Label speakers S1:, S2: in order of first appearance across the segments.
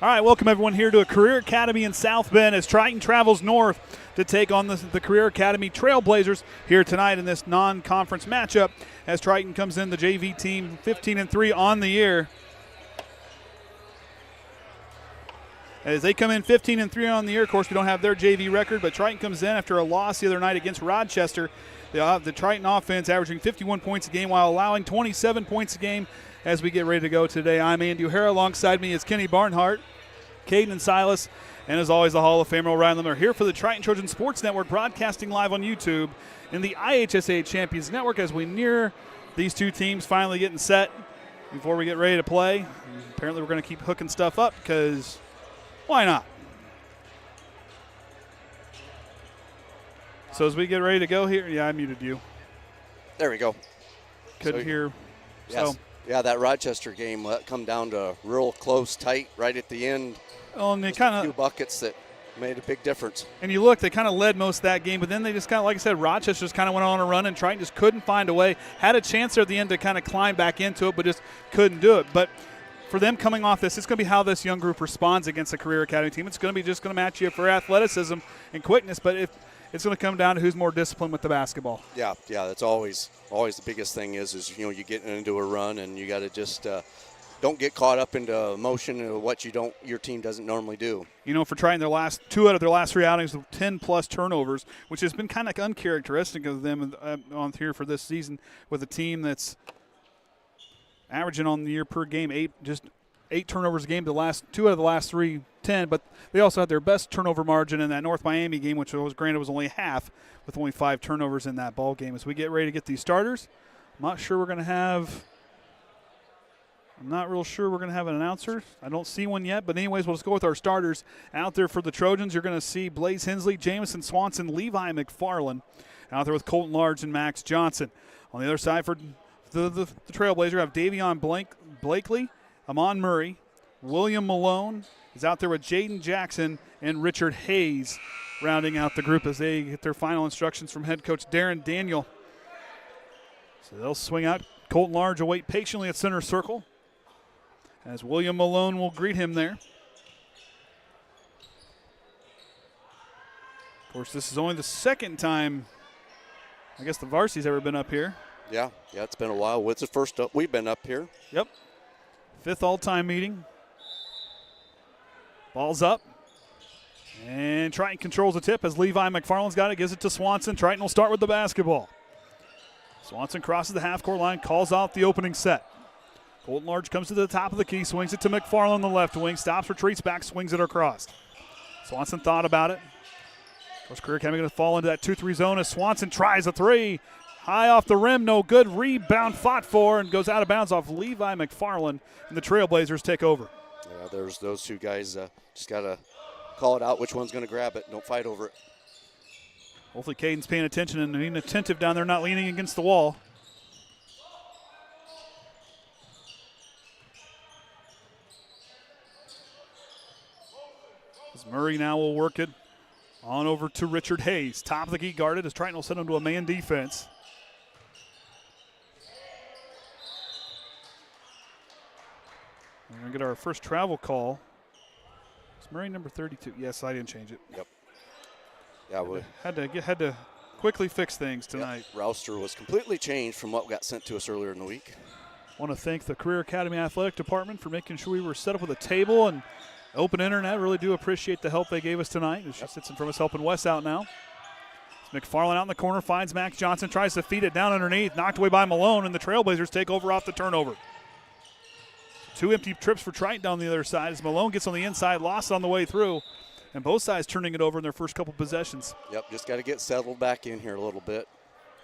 S1: All right, welcome everyone here to a Career Academy in South Bend as Triton travels north to take on the Career Academy Trailblazers here tonight in this non-conference matchup as Triton comes in, the JV team 15-3 on the year. As they come in 15-3 on the year, of course we don't have their JV record, but Triton comes in after a loss the other night against Rochester. The Triton offense averaging 51 points a game while allowing 27 points a game as we get ready to go today. I'm Andy O'Hara. Alongside me is Kenny Barnhart, Caden and Silas, and as always, the Hall of Famer Ryan Limmer here for the Triton Trojan Sports Network, broadcasting live on YouTube in the IHSA Champions Network as we near these two teams finally getting set before we get ready to play. And apparently we're going to keep hooking stuff up because why not? So as we get ready to go here, yeah, I muted you.
S2: There we go.
S1: Couldn't hear.
S2: Yes.
S1: So.
S2: Yeah, that Rochester game come down to real close, tight, right at the end.
S1: Oh, and they
S2: kind of a few buckets that made a big difference.
S1: And you look, they kind of led most of that game, but then they just kind of, like I said, Rochester just kind of went on a run and Triton just couldn't find a way. Had a chance there at the end to kind of climb back into it, but just couldn't do it. But for them coming off this, it's going to be how this young group responds against a Career Academy team. It's going to be just going to match you for athleticism and quickness, but it's going to come down to who's more disciplined with the basketball.
S2: Yeah, that's always the biggest thing is you get into a run and you got to just don't get caught up into emotion of what your team doesn't normally do.
S1: You know, for Triton, two out of their last three outings with 10-plus turnovers, which has been kind of uncharacteristic of them on here for this season with a team that's averaging on the year per game eight turnovers a game. Two out of the last 10, but they also had their best turnover margin in that North Miami game, which was granted was only half, with only 5 turnovers in that ball game. As we get ready to get these starters, I'm not real sure we're going to have an announcer. I don't see one yet, but anyways, we'll just go with our starters. Out there for the Trojans, you're going to see Blaze Hensley, Jamison Swanson, Levi McFarland. Out there with Colton Large and Max Johnson. On the other side for the Trailblazer, have Davion Blakely, Amon Murray, William Malone is out there with Jaden Jackson and Richard Hayes rounding out the group as they get their final instructions from head coach Darren Daniel. So they'll swing out. Colton Large will wait patiently at center circle as William Malone will greet him there. Of course, this is only the second time I guess the varsity's ever been up here.
S2: Yeah, it's been a while. It's the first up we've been up here.
S1: Yep. 5th all-time meeting. Ball's up. And Triton controls the tip as Levi McFarland's got it, gives it to Swanson. Triton will start with the basketball. Swanson crosses the half-court line, calls out the opening set. Colton Large comes to the top of the key, swings it to McFarland on the left wing, stops, retreats back, swings it across. Swanson thought about it. Of course, Career Academy going to fall into that 2-3 zone as Swanson tries a three. High off the rim, no good. Rebound fought for and goes out of bounds off Levi McFarland, and the Trailblazers take over.
S2: Yeah, there's those two guys. Just got to call it out which one's going to grab it. Don't fight over it.
S1: Hopefully Caden's paying attention and being attentive down there, not leaning against the wall. As Murray now will work it on over to Richard Hayes. Top of the key guarded as Triton will send him to a man defense. We're going to get our first travel call. Is Murray number 32? Yes, I didn't change it.
S2: Yep. Yeah, we
S1: had to quickly fix things tonight.
S2: Yep. Roster was completely changed from what got sent to us earlier in the week.
S1: I want to thank the Career Academy Athletic Department for making sure we were set up with a table and open internet. Really do appreciate the help they gave us tonight. She sits in front of us helping Wes out now. McFarland out in the corner, finds Max Johnson, tries to feed it down underneath, knocked away by Malone, and the Trailblazers take over off the turnover. 2 empty trips for Triton down the other side as Malone gets on the inside, lost on the way through, and both sides turning it over in their first couple possessions.
S2: Yep, just got to get settled back in here a little bit.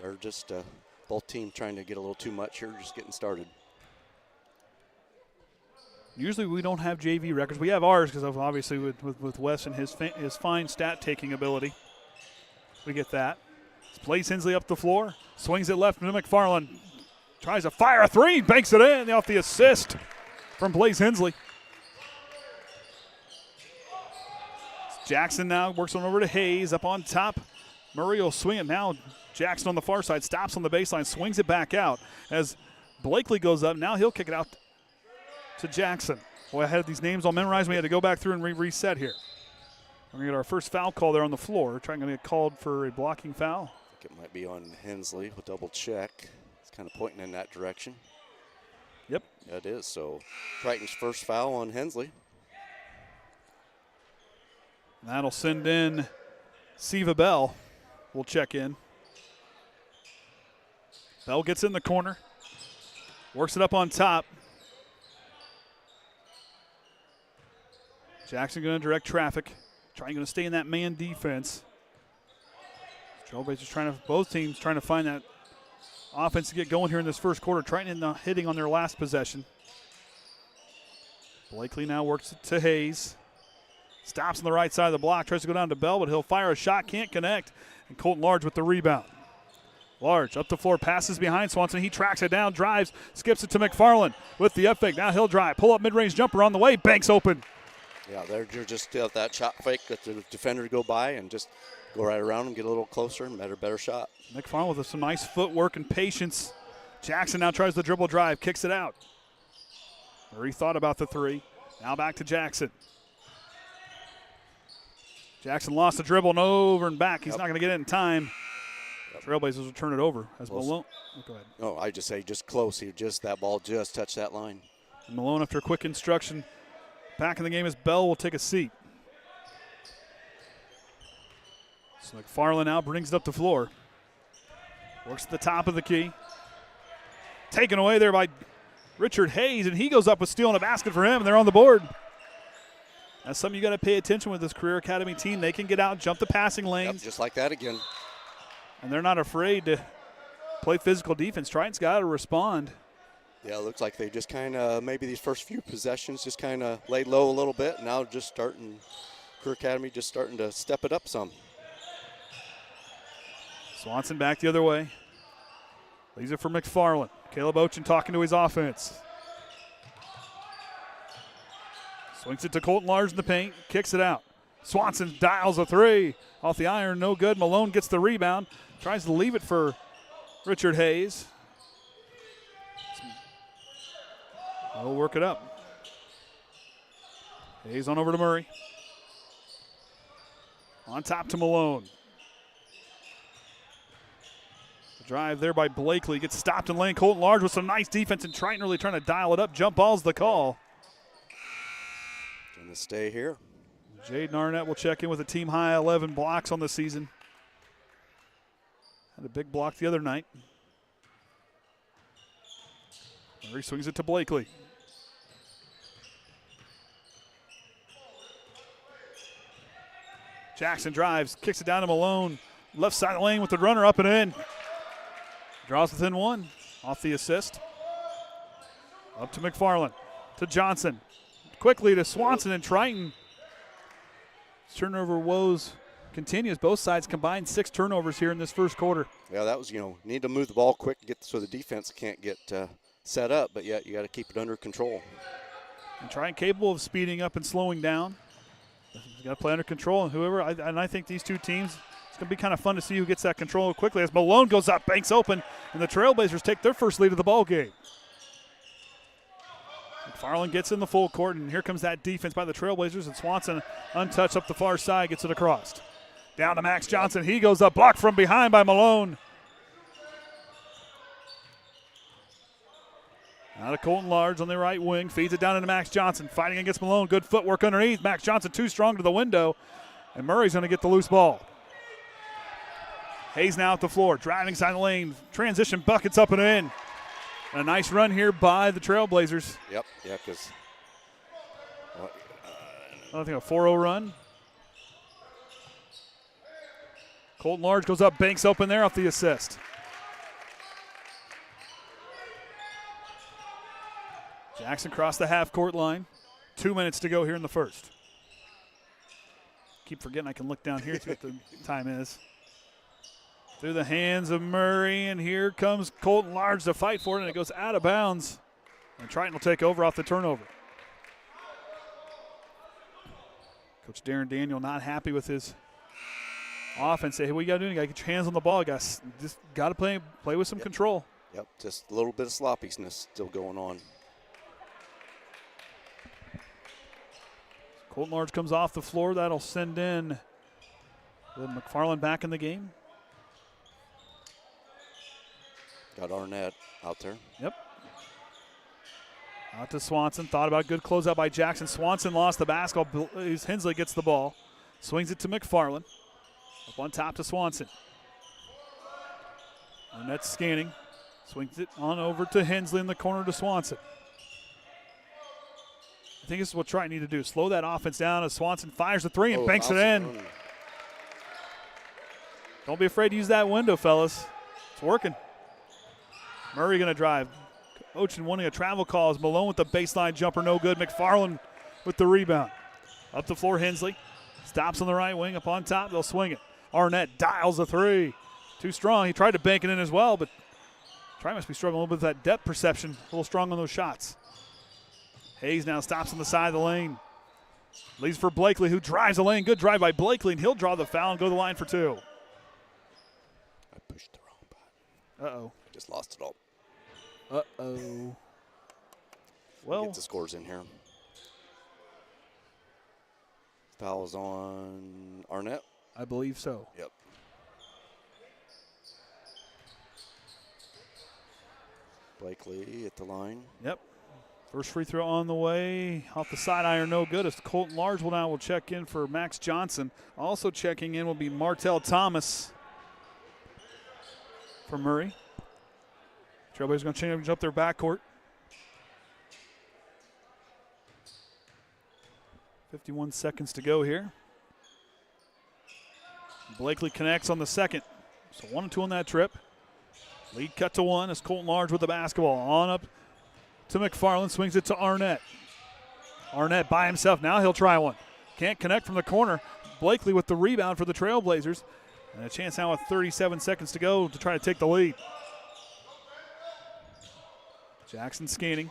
S2: They're just both teams trying to get a little too much here, just getting started.
S1: Usually we don't have JV records. We have ours because obviously with Wes and his fine stat-taking ability. We get that. It's Blaze Hensley up the floor. Swings it left to McFarland. Tries to fire a three. Banks it in off the assist from Blaze Hensley. Jackson now works on over to Hayes up on top. Murray will swing it now. Jackson on the far side stops on the baseline, swings it back out as Blakely goes up. Now he'll kick it out to Jackson. Boy, I had these names all memorized. We had to go back through and reset here. We're going to get our first foul call there on the floor. Trying to get called for a blocking foul.
S2: I think it might be on Hensley. We'll double check. It's kind of pointing in that direction.
S1: Yep.
S2: Yeah, it is. So Triton's first foul on Hensley.
S1: That'll send in Siva Bell. We'll check in. Bell gets in the corner. Works it up on top. Jackson going to direct traffic. Trying to stay in that man defense. Trailblazers both teams trying to find that offense to get going here in this first quarter. Triton hitting on their last possession. Blakely now works it to Hayes. Stops on the right side of the block. Tries to go down to Bell, but he'll fire a shot. Can't connect. And Colton Large with the rebound. Large up the floor, passes behind Swanson. He tracks it down, drives, skips it to McFarland with the F fake. Now he'll drive. Pull up mid-range jumper on the way. Banks open.
S2: Yeah, they're just that shot fake that the defender go by and just go right around him, get a little closer and better shot.
S1: McFarland with some nice footwork and patience. Jackson now tries the dribble drive, kicks it out. Murray thought about the three. Now back to Jackson. Jackson lost the dribble and over and back. He's not going to get it in time. Trailblazers will turn it over as Malone. Go ahead.
S2: No, I just say just close. That ball just touched that line.
S1: And Malone, after a quick instruction, back in the game as Bell will take a seat. So McFarland now brings it up the floor. Works at the top of the key. Taken away there by Richard Hayes, and he goes up with stealing a basket for him, and they're on the board. That's something you got to pay attention with this Career Academy team. They can get out and jump the passing lanes.
S2: Yep, just like that again.
S1: And they're not afraid to play physical defense. Triton's got to respond.
S2: Yeah, it looks like they just kind of, maybe these first few possessions just kind of laid low a little bit. Now just starting, Career Academy just starting to step it up some.
S1: Swanson back the other way. Leaves it for McFarland. Caleb Ochin talking to his offense. Swings it to Colton Large in the paint, kicks it out. Swanson dials a three. Off the iron, no good. Malone gets the rebound. Tries to leave it for Richard Hayes. He'll work it up. Hayes on over to Murray. On top to Malone. The drive there by Blakely gets stopped in lane. Colton Large with some nice defense, and Triton really trying to dial it up. Jump ball's the call.
S2: Going to stay here.
S1: Jaden Arnett will check in with a team high 11 blocks on the season. Had a big block the other night. Murray swings it to Blakely. Jackson drives, kicks it down to Malone. Left side of the lane with the runner up and in. Draws within one off the assist. Up to McFarland, to Johnson. Quickly to Swanson and Triton. Turnover woes continues. Both sides combined 6 turnovers here in this first quarter.
S2: Yeah, that was, need to move the ball quick so the defense can't get set up, but yet you got to keep it under control.
S1: And Triton capable of speeding up and slowing down. You got to play under control, and I think these two teams, it's going to be kind of fun to see who gets that control quickly as Malone goes up, banks open, and the Trailblazers take their first lead of the ball game. McFarland gets in the full court, and here comes that defense by the Trailblazers, and Swanson untouched up the far side, gets it across. Down to Max Johnson. He goes up, blocked from behind by Malone. Out of Colton Large on the right wing, feeds it down into Max Johnson, fighting against Malone. Good footwork underneath. Max Johnson too strong to the window, and Murray's going to get the loose ball. Hayes now at the floor, driving side of the lane, transition buckets up and in. And a nice run here by the Trailblazers.
S2: Yep, yeah, because
S1: I think a 4-0 run. Colton Large goes up, banks open there off the assist. Jackson crossed the half-court line. 2 minutes to go here in the first. Keep forgetting I can look down here to see what the time is. Through the hands of Murray, and here comes Colton Large to fight for it, and it goes out of bounds. And Triton will take over off the turnover. Coach Darren Daniel not happy with his offense. Say, hey, what you got to do? You got to get your hands on the ball. You just got to play with some control.
S2: Yep, just a little bit of sloppiness still going on.
S1: Colton Large comes off the floor. That'll send in McFarland back in the game.
S2: Got Arnett out there.
S1: Yep. Out to Swanson. Thought about good closeout by Jackson. Swanson lost the basketball. Hensley gets the ball. Swings it to McFarland. Up on top to Swanson. Arnett's scanning. Swings it on over to Hensley in the corner to Swanson. I think this is what Triton need to do. Slow that offense down as Swanson fires the three and banks it in. Don't be afraid to use that window, fellas. It's working. Murray going to drive. Ochin wanting a travel call as Malone with the baseline jumper, no good. McFarland with the rebound. Up the floor, Hensley. Stops on the right wing. Up on top, they'll swing it. Arnett dials the three. Too strong. He tried to bank it in as well, but Triton must be struggling a little bit with that depth perception. A little strong on those shots. Hayes now stops on the side of the lane. Leaves for Blakely, who drives the lane. Good drive by Blakely, and he'll draw the foul and go to the line for two.
S2: I pushed the wrong button.
S1: Uh-oh.
S2: I just lost it all.
S1: Uh-oh. Well,
S2: Get the scores in here. Foul's on Arnett.
S1: I believe so.
S2: Yep. Blakely at the line.
S1: Yep. First free throw on the way. Off the side iron, no good. As Colton Large will check in for Max Johnson. Also checking in will be Martell Thomas for Murray. Trailblazers going to change up their backcourt. 51 seconds to go here. Blakely connects on the second. So 1 and 2 on that trip. Lead cut to 1 as Colton Large with the basketball. On up to McFarland, swings it to Arnett. Arnett by himself. Now he'll try one. Can't connect from the corner. Blakely with the rebound for the Trailblazers. And a chance now with 37 seconds to go to try to take the lead. Jackson scanning.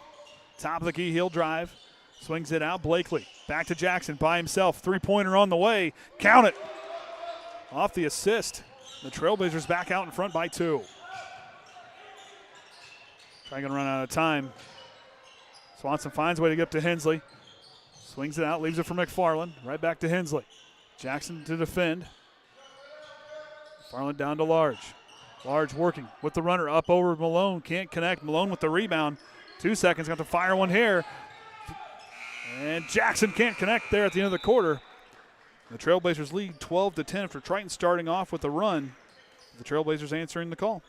S1: Top of the key, he'll drive. Swings it out. Blakely back to Jackson by himself. Three-pointer on the way. Count it. Off the assist. The Trailblazers back out in front by 2. Trying to run out of time. Swanson finds a way to get up to Hensley. Swings it out, leaves it for McFarland. Right back to Hensley. Jackson to defend. McFarland down to Large. Large working with the runner up over Malone. Can't connect. Malone with the rebound. 2 seconds. Got to fire one here. And Jackson can't connect there at the end of the quarter. The Trailblazers lead 12-10 after Triton starting off with a run. The Trailblazers answering the call.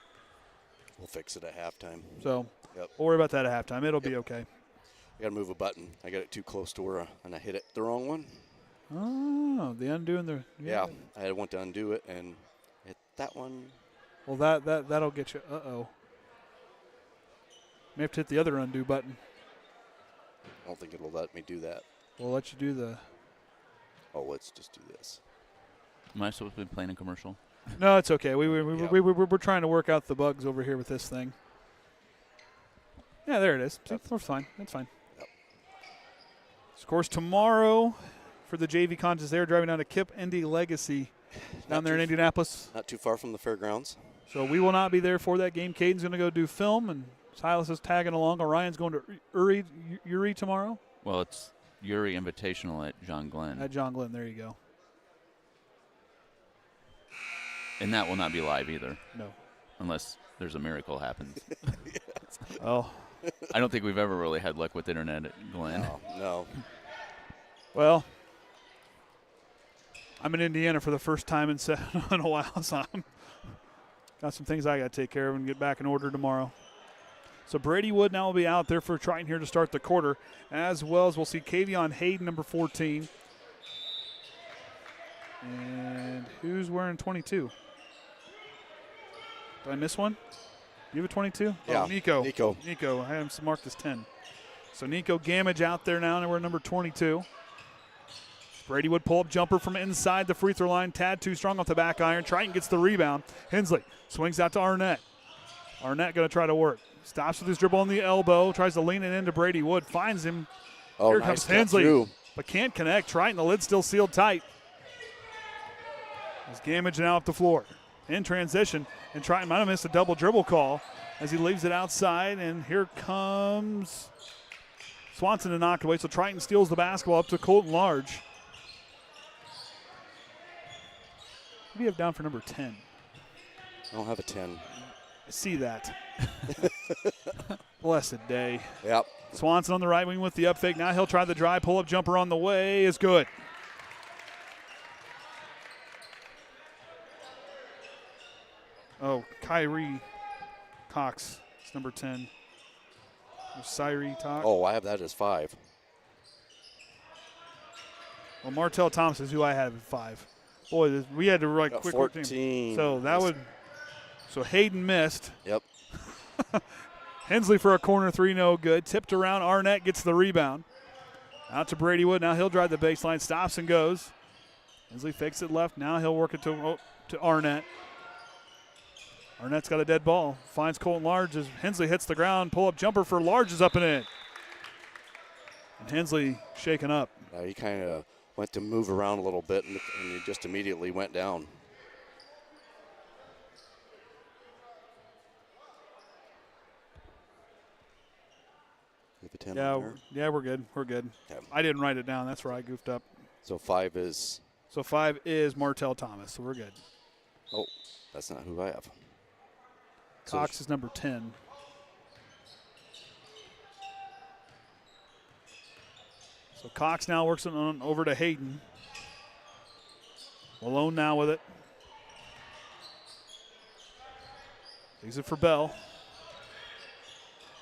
S2: We'll fix it at halftime.
S1: So
S2: Yep.
S1: We'll worry about that at halftime. It'll be okay.
S2: I got to move a button. I got it too close to where and I hit it the wrong one.
S1: Oh, the undo and the
S2: Yeah, I went to undo it and hit that one.
S1: Well, that'll get you. Uh-oh. May have to hit the other undo button.
S2: I don't think it'll let me do that.
S1: We'll let you do the.
S2: Oh, let's just do this.
S3: Am I supposed to be playing a commercial?
S1: No, it's okay. We're trying to work out the bugs over here with this thing. Yeah, there it is. That's fine. That's fine.
S2: Yep.
S1: Of course, tomorrow for the JV contest, they're driving down to Kip Indy Legacy down there in Indianapolis.
S2: Not too far from the fairgrounds.
S1: So we will not be there for that game. Caden's going to go do film, and Silas is tagging along. Orion's going to Uri tomorrow.
S3: Well, it's Uri Invitational at John Glenn.
S1: At John Glenn, there you go.
S3: And that will not be live either.
S1: No.
S3: Unless there's a miracle happens.
S1: Oh.
S3: I don't think we've ever really had luck with internet at Glenn.
S2: No.
S1: Well, I'm in Indiana for the first time in a while, so I'm got some things I got to take care of and get back in order tomorrow. So Brady Wood now will be out there for Triton here to start the quarter, as well as we'll see Kavion Hayden, number 14. And who's wearing 22? Did I miss one? You have a 22?
S2: Yeah,
S1: Oh, Nico.
S2: Nico.
S1: I had him marked as 10. So Nico Gamage out there now, and we're number 22. Brady Wood pull-up jumper from inside the free throw line. Tad too strong off the back iron. Triton gets the rebound. Hensley swings out to Arnett. Arnett going to try to work. Stops with his dribble on the elbow. Tries to lean it into Brady Wood. Finds him.
S2: Oh,
S1: Here
S2: nice
S1: comes
S2: cut
S1: Hensley.
S2: through.
S1: But can't connect. Triton, the lid's still sealed tight. As Gamage now up the floor. In transition. And Triton might have missed a double dribble call as he leaves it outside. And here comes Swanson to knock it away. So Triton steals the basketball up to Colton Large. What do you have down for number 10?
S2: I don't have a 10.
S1: I see that. Blessed day.
S2: Yep.
S1: Swanson on the right wing with the up fake. Now he'll try the drive. Pull-up jumper on the way is good. Oh, Kyrie Cox. It's number 10. Cyrie Cox.
S2: Oh, I have that as 5.
S1: Well, Martell Thomas is who I have at 5. Boy, we had to write
S2: Got
S1: quick
S2: 14.
S1: So that would. So Hayden missed.
S2: Yep.
S1: Hensley for a corner 3, no good. Tipped around. Arnett gets the rebound. Out to Brady Wood. Now he'll drive the baseline. Stops and goes. Hensley fakes it left. Now he'll work it to Arnett. Arnett's got a dead ball. Finds Colton Large as Hensley hits the ground. Pull-up jumper for Large is up and in. And Hensley shaken up.
S2: He kind of went to move around a little bit, and he just immediately went down. You have a 10 on there?
S1: Yeah, we're good. We're good.
S2: Yeah.
S1: I didn't write it down. That's where I goofed up.
S2: So 5 is.
S1: So 5 is Martell Thomas, so we're good.
S2: Oh, that's not who I have.
S1: Cox is number 10. So Cox now works it on over to Hayden. Malone now with it. Leaves it for Bell.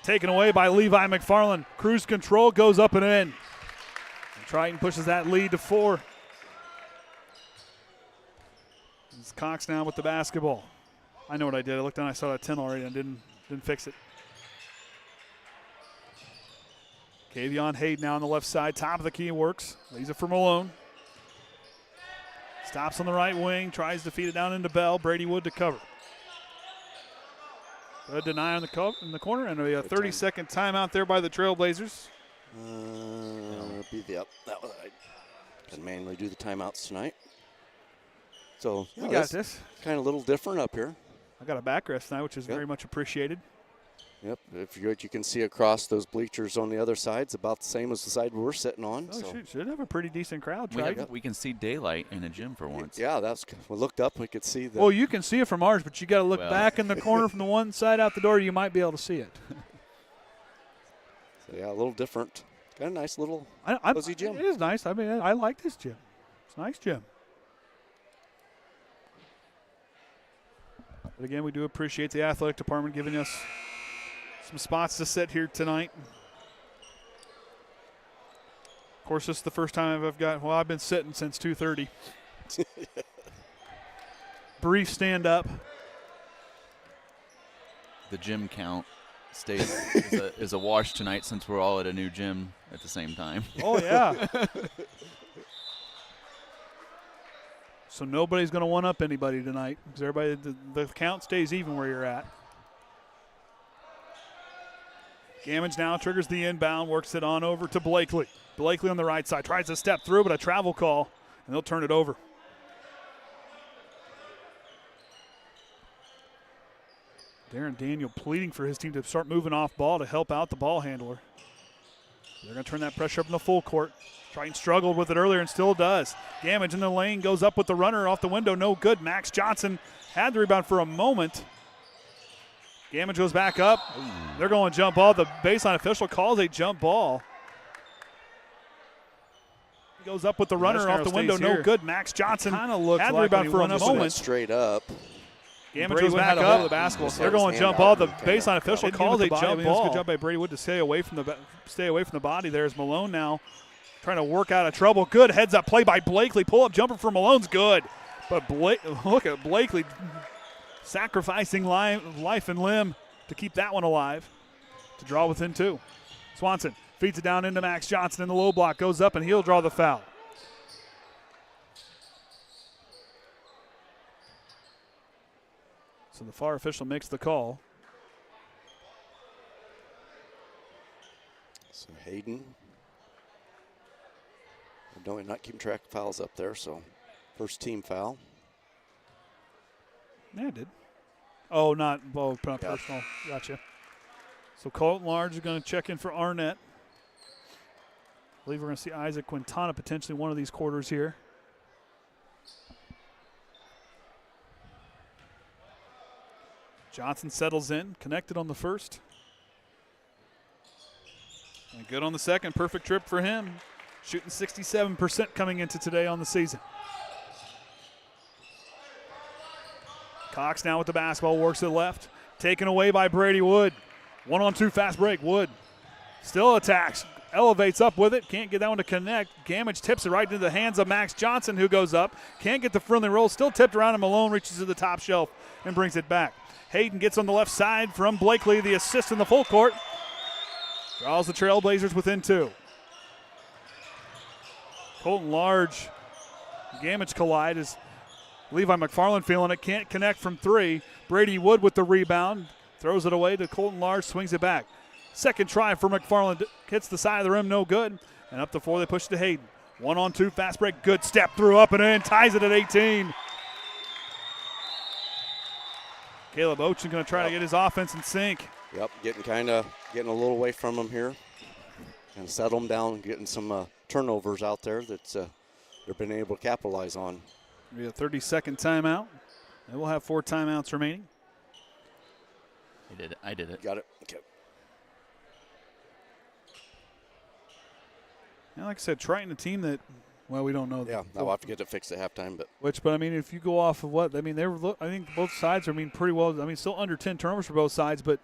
S1: Taken away by Levi McFarland. Cruise control goes up and in. And Triton pushes that lead to 4. It's Cox now with the basketball. I know what I did. I looked down, I saw that 10 already and didn't fix it. Kavion Hayden now on the left side. Top of the key works. Leaves it for Malone. Stops on the right wing. Tries to feed it down into Bell. Brady Wood to cover. Good deny on in the corner. And a 30-second timeout there by the Trailblazers.
S2: Yep. That was, I can manually do the timeouts tonight. So
S1: We got this.
S2: Kind of a little different up here.
S1: I got a backrest tonight, which is very much appreciated.
S2: Yep. What you can see across those bleachers on the other side is about the same as the side we're sitting on.
S1: Oh,
S2: so.
S1: should have a pretty decent crowd.
S3: We can see daylight in a gym for once.
S2: Yeah, we looked up, we could see that.
S1: Well, you can see it from ours, but you got to look back in the corner from the one side out the door. You might be able to see it.
S2: So, yeah, a little different. Got a nice little cozy gym.
S1: It is nice. I mean, I like this gym. It's a nice gym. But again, we do appreciate the athletic department giving us some spots to sit here tonight. Of course, this is the first time I've been sitting since 2:30. Brief stand up.
S3: The gym count stays is a wash tonight since we're all at a new gym at the same time.
S1: Oh, yeah. So nobody's going to one-up anybody tonight because everybody, the count stays even where you're at. Gammons now triggers the inbound, works it on over to Blakely. Blakely on the right side tries to step through, but a travel call, and they'll turn it over. Darren Daniel pleading for his team to start moving off ball to help out the ball handler. They're going to turn that pressure up in the full court. Triton struggled with it earlier and still does. Gammage in the lane, goes up with the runner off the window, no good. Max Johnson had the rebound for a moment. Gammage goes back up. They're going jump ball. The baseline official calls a jump ball. He goes up with the runner off the window, no good. Max Johnson had the rebound for a moment.
S2: Straight up.
S1: Gammage goes back up. The basketball. They're going jump ball. The baseline official calls a jump ball. Good job by Brady Wood to stay away from the body. There's Malone now trying to work out of trouble. Good heads up play by Blakely. Pull up jumper for Malone's good. But look at Blakely sacrificing life and limb to keep that one alive, to draw within 2. Swanson feeds it down into Max Johnson in the low block. Goes up and he'll draw the foul. So the VAR official makes the call.
S2: So Hayden. We're not keeping track of fouls up there, so first team foul.
S1: Yeah, it did. Oh, not personal. Gotcha. So Colton Large is going to check in for Arnett. I believe we're going to see Isaac Quintana potentially one of these quarters here. Johnson settles in, connected on the first. And good on the second. Perfect trip for him. Shooting 67% coming into today on the season. Cox now with the basketball, works to the left. Taken away by Brady Wood. 1-on-2 fast break. Wood still attacks. Elevates up with it. Can't get that one to connect. Gamage tips it right into the hands of Max Johnson, who goes up. Can't get the friendly roll. Still tipped around, and Malone reaches to the top shelf and brings it back. Hayden gets on the left side from Blakely. The assist in the full court. Draws the Trailblazers within 2. Colton Large. Gamage collide as Levi McFarland feeling it. Can't connect from 3. Brady Wood with the rebound. Throws it away to Colton Large. Swings it back. Second try for McFarland. Hits the side of the rim. No good. And up the floor they push it to Hayden. 1-on-2 fast break. Good step through, up and in. Ties it at 18. Caleb Ochin going to try to get his offense in sync.
S2: Yep, getting a little away from him here. And settle him down, getting some turnovers out there that they've been able to capitalize on.
S1: Be a 30-second timeout. And we'll have 4 timeouts remaining.
S3: I did it.
S2: Got it. Okay.
S1: And like I said, Triton, a team that, well, we don't know.
S2: Yeah, I'll have to get it fixed at halftime.
S1: But I mean, if you go off of what, I mean, I think both sides are, pretty well, still under 10 turnovers for both sides, but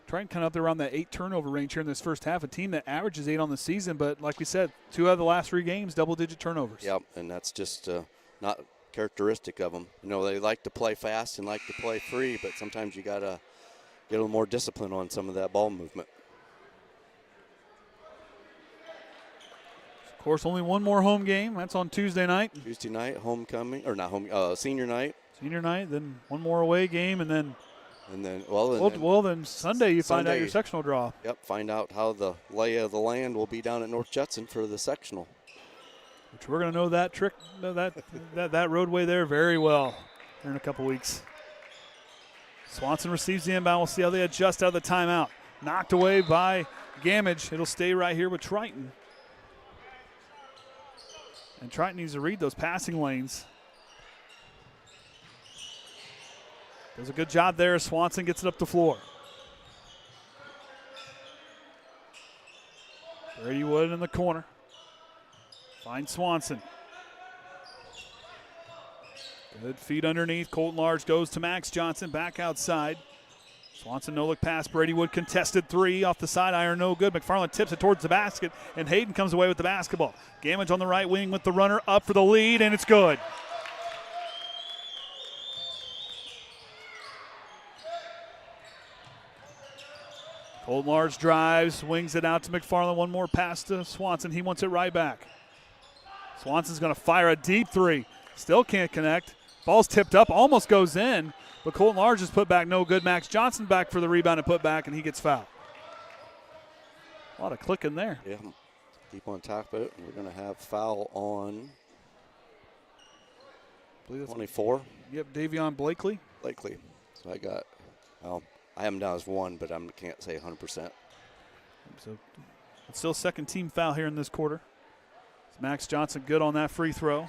S1: Triton kind of up there around that 8 turnover range here in this first half. A team that averages 8 on the season, but like we said, 2 out of the last 3 games, double-digit turnovers.
S2: Yep, and that's just not characteristic of them. You know, they like to play fast and like to play free, but sometimes you got to get a little more discipline on some of that ball movement.
S1: Of course, only one more home game. That's on Tuesday night.
S2: Tuesday night, homecoming, or not home, senior night.
S1: Senior night, then one more away game, and then then Sunday you find out your sectional draw.
S2: Yep, find out how the lay of the land will be down at North Judson for the sectional.
S1: Which we're going to know that roadway there very well here in a couple weeks. Swanson receives the inbound. We'll see how they adjust out of the timeout. Knocked away by Gamage. It'll stay right here with Triton. And Triton needs to read those passing lanes. Does a good job there. Swanson gets it up the floor. Brady Wood in the corner. Finds Swanson. Good feed underneath. Colton Large goes to Max Johnson. Back outside. Swanson no-look pass. Brady Wood contested 3 off the side iron. No good. McFarland tips it towards the basket, and Hayden comes away with the basketball. Gamage on the right wing with the runner up for the lead, and it's good. Colton Large drives, wings it out to McFarland. One more pass to Swanson. He wants it right back. Swanson's going to fire a deep 3. Still can't connect. Ball's tipped up, almost goes in, but Colton Large is put back, no good. Max Johnson back for the rebound and put back, and he gets fouled. A lot of clicking there.
S2: Yeah, keep on top of it. We're going to have foul on 24.
S1: Yep, Davion Blakely.
S2: So I have him down as 1, but I can't say 100%.
S1: So it's still second team foul here in this quarter. Max Johnson good on that free throw.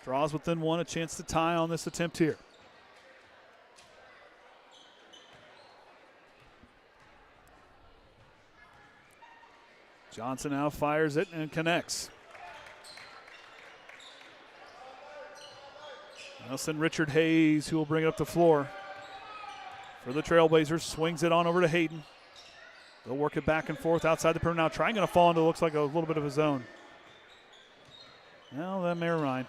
S1: Draws within 1, a chance to tie on this attempt here. Johnson now fires it and connects. Nelson Richard Hayes, who will bring it up the floor for the Trailblazers, swings it on over to Hayden. They'll work it back and forth outside the perimeter now. Trying to fall into looks like a little bit of a zone. Well, that may remind.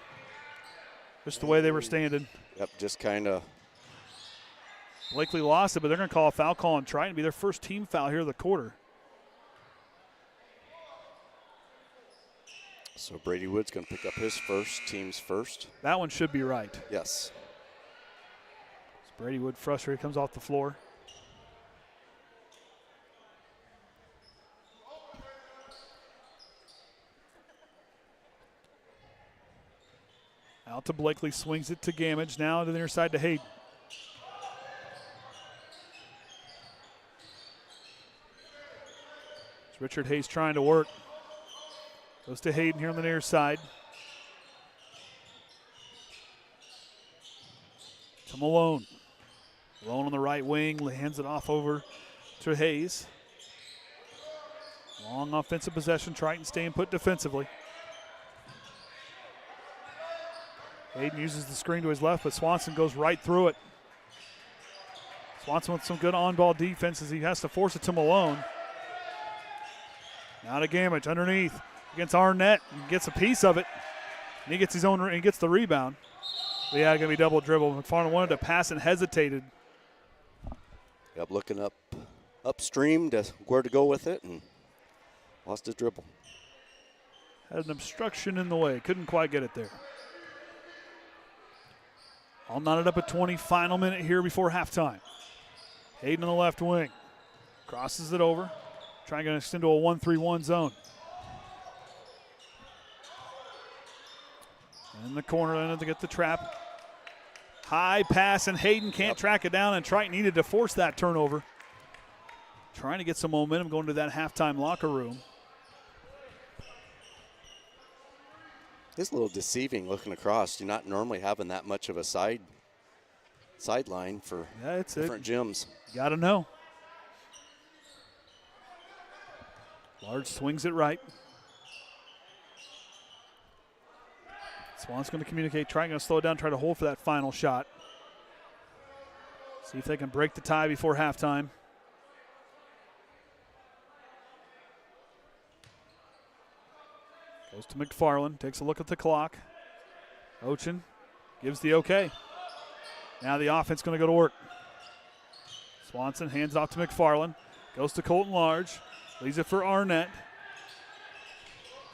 S1: Just the way they were standing.
S2: Yep, just kind of.
S1: Blakely lost it, but they're going to call a foul call on Triton. It'll be their first team foul here of the quarter.
S2: So Brady Wood's going to pick up his team's first.
S1: That one should be right.
S2: Yes.
S1: So Brady Wood frustrated, comes off the floor. Out to Blakely, swings it to Gamage. Now to the near side to Hayden. It's Richard Hayes trying to work. Goes to Hayden here on the near side. To Malone. Alone on the right wing, hands it off over to Hayes. Long offensive possession, Triton staying put defensively. Hayden uses the screen to his left, but Swanson goes right through it. Swanson with some good on-ball defense as he has to force it to Malone. Now to Gamage underneath against Arnett, and gets a piece of it. And he gets his own, he gets the rebound. But yeah, gonna be double dribble. McFarland wanted to pass and hesitated.
S2: Yep, looking upstream to where to go with it and lost his dribble.
S1: Had an obstruction in the way, couldn't quite get it there. All knotted up at 20, final minute here before halftime. Hayden on the left wing, crosses it over, trying to extend to a 1-3-1 zone. In the corner, then to get the trap. High pass, and Hayden can't track it down, and Triton needed to force that turnover. Trying to get some momentum going to that halftime locker room.
S2: It's a little deceiving looking across. You're not normally having that much of a sideline for different gyms.
S1: You got to know. Large swings it right. Swan's going to communicate, trying to slow it down, try to hold for that final shot. See if they can break the tie before halftime. Goes to McFarland, takes a look at the clock. Ochin gives the okay. Now the offense going to go to work. Swanson hands it off to McFarland. Goes to Colton Large. Leaves it for Arnett.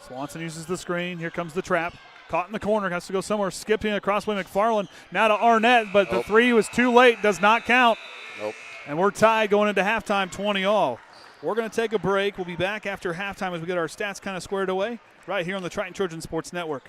S1: Swanson uses the screen. Here comes the trap. Caught in the corner. Has to go somewhere. Skipping across by McFarland. Now to Arnett, but the three was too late. Does not count.
S2: Nope.
S1: And we're tied going into halftime, 20-all. We're going to take a break. We'll be back after halftime as we get our stats kind of squared away right here on the Triton Trojan Sports Network.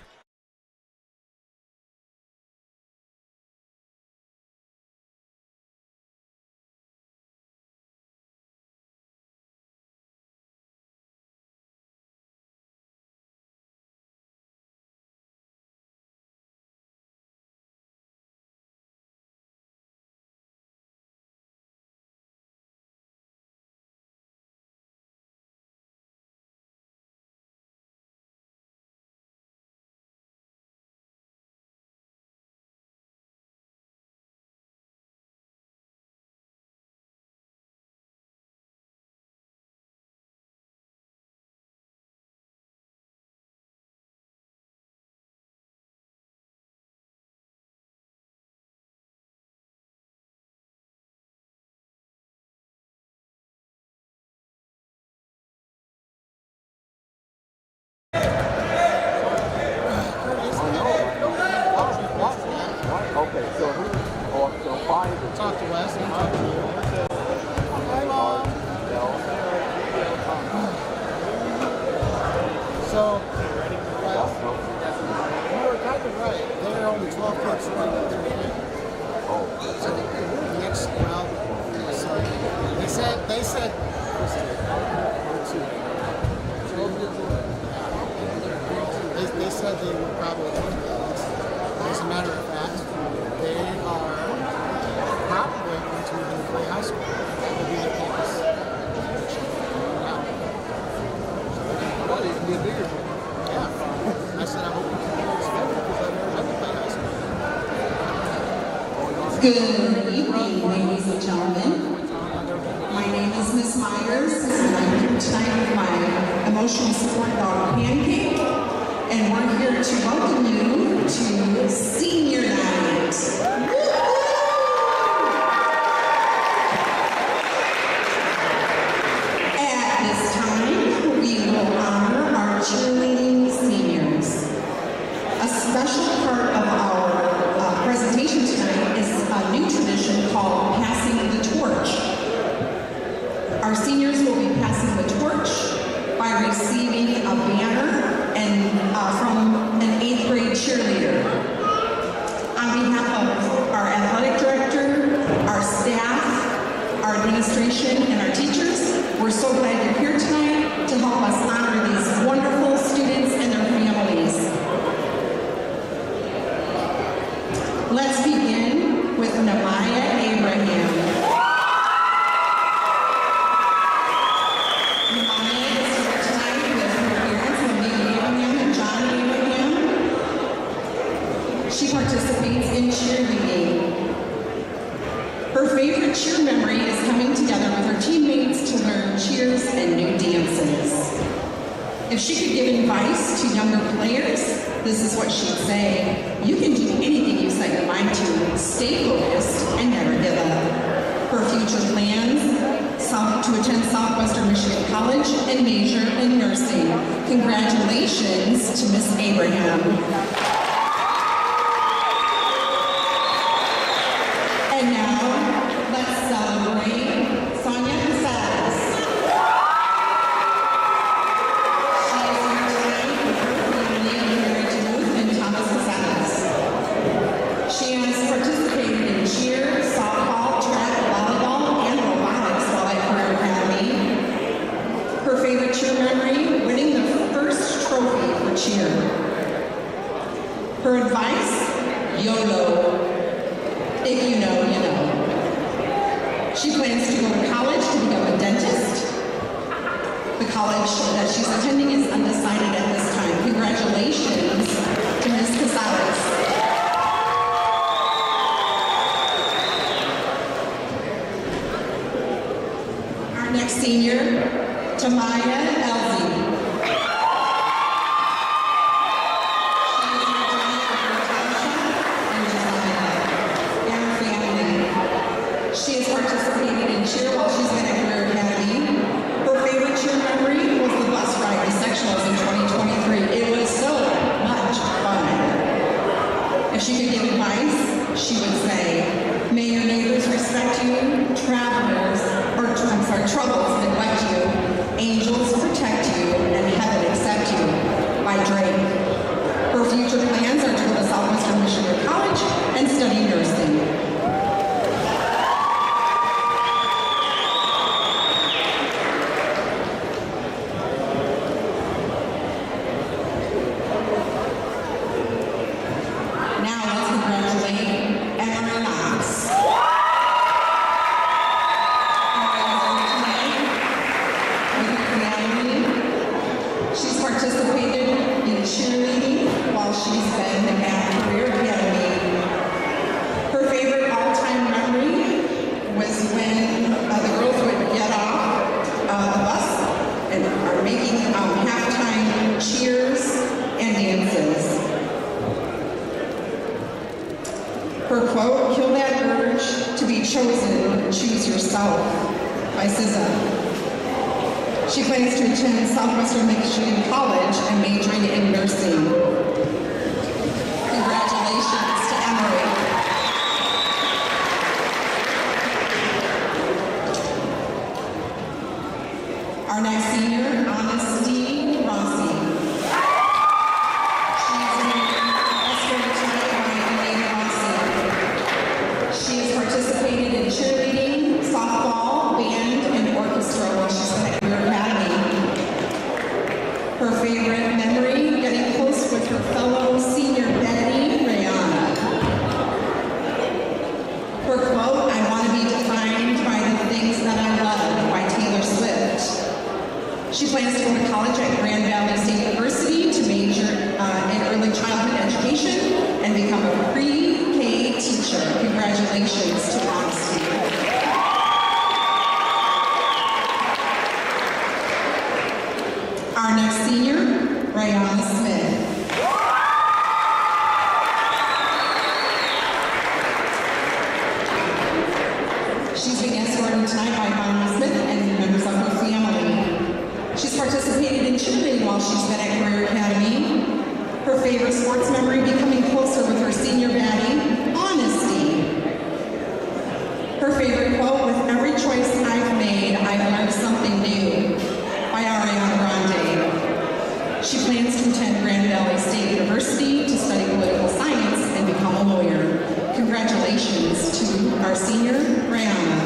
S4: Talk to Wes and talk to you. Hi, Mom. So, Wes, you were kind of right. There are only 12 kids running at their game. So the next round, so they said, they said they would probably do that. As a matter of fact, they are probably going to even play high school. That would be their campus. Yeah. I said I hope you can get this better because I've never had to play high school.
S5: Good evening, ladies and gentlemen. My name is Ms. Myers, and I'm here tonight with my emotional support dog, Pancake, and we're here to welcome you to Senior Night. At this time, we will honor our cheerleading seniors. A special part of our presentation tonight is a new tradition called Passing the Torch. Our seniors will be passing the torch by receiving a banner and from an 8th grade cheerleader. On behalf of our athletic director, our staff, our administration, and our teachers, we're so glad you're here tonight to help us honor these wonderful students and their families. Let's begin with Namaya Abraham. participates in cheerleading. Her favorite cheer memory is coming together with her teammates to learn cheers and new dances. If she could give advice to younger players, this is what she'd say. You can do anything you set your mind to. Stay focused and never give up. Her future plans, to attend Southwestern Michigan College and major in nursing. Congratulations to Miss Abraham. And now, let's celebrate Sonia Casares. She is here tonight with her family and Mary Duluth and Thomas Casares. She has participated in cheer, softball, track, volleyball, and robotics while at Career Academy. Her favorite cheer memory, winning the first trophy for cheer. Her advice, YOLO. If you know, you know. She plans to go to college to become a dentist. The college that she's attending is undecided at this time. Congratulations to Ms. Casares. Our next senior, Tamaya Elsie. She has participated in cheer while she's been at Career Academy. Her favorite cheer memory was the bus ride to sectionals in 2023. It was so much fun. If she could give advice, she would say, may your neighbors respect you, troubles neglect you, angels protect you, and heaven accept you, by Drake. Her future plans are to go to Southwestern Michigan College and study nursing. Her quote, kill that urge to be chosen, choose yourself, by SZA. She plans to attend Southwestern Michigan College and majoring in nursing. Congratulations to Emery. Our next senior, Honesty Rossi. Participated in cheerleading, softball, band, and orchestra while she's been at Career Academy. Her favorite memory, getting close with her fellow senior Betty Rayana. Her quote, I want to be defined by the things that I love, by Taylor Swift. She plans to go to college at Grand Valley State University to major in early childhood education and become a pre-K teacher. Congratulations to Honesty. Our next senior, Rayana Smith. She's being escorted tonight by Rayana Smith and members of her family. She's participated in cheerleading while she's been at Career Academy. Her favorite sports memory, becoming closer with her senior baddie, Honesty. Her favorite quote, with every choice I've made, I've learned something new, by Ariana Grande. She plans to attend Grand Valley State University to study political science and become a lawyer. Congratulations to our senior, Rihanna.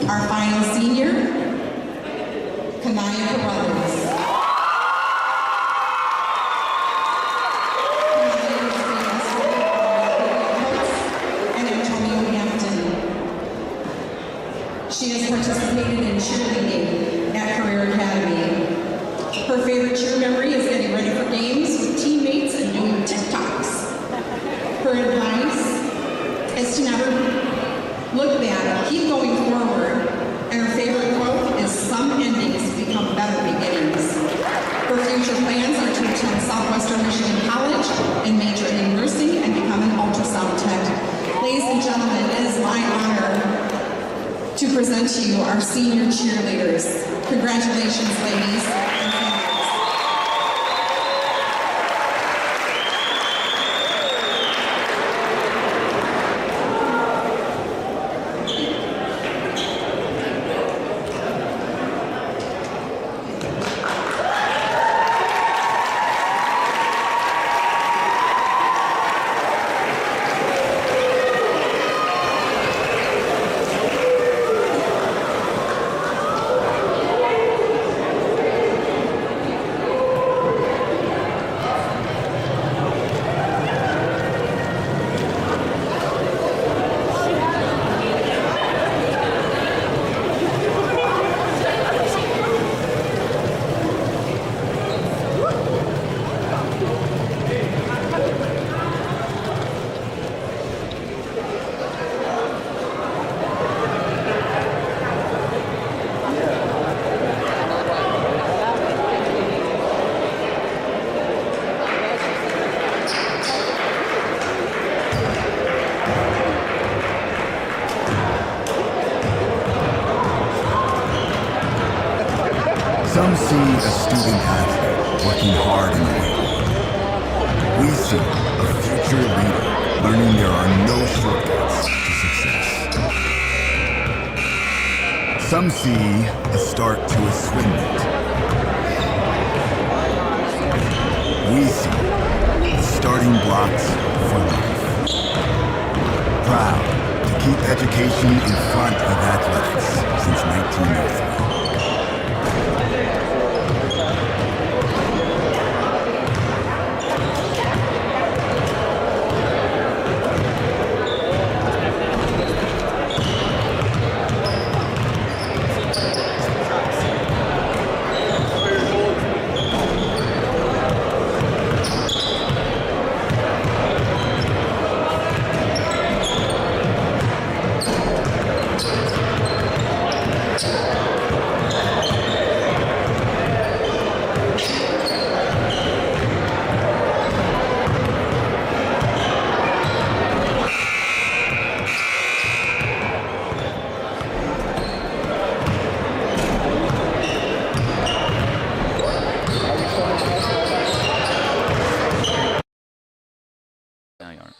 S5: Our final senior, Kanaya Carruthers. Kanaya is being escorted by Coates and Antonio Hampton. She has participated in cheerleading at Career Academy. Her favorite cheer memory is getting ready for games with teammates and doing TikToks. Her advice is to never look back, keep going forward, and her favorite quote is, some endings become better beginnings. Her future plans are to attend Southwestern Michigan College and major in nursing and become an ultrasound tech. Ladies and gentlemen, it is my honor to present to you our senior cheerleaders. Congratulations, ladies and families.
S6: Some see a student athlete working hard in the world. We see a future leader learning there are no shortcuts to success. Some see a start to a swim meet. We see the starting blocks for life. Proud to keep education in front of athletics since 1903.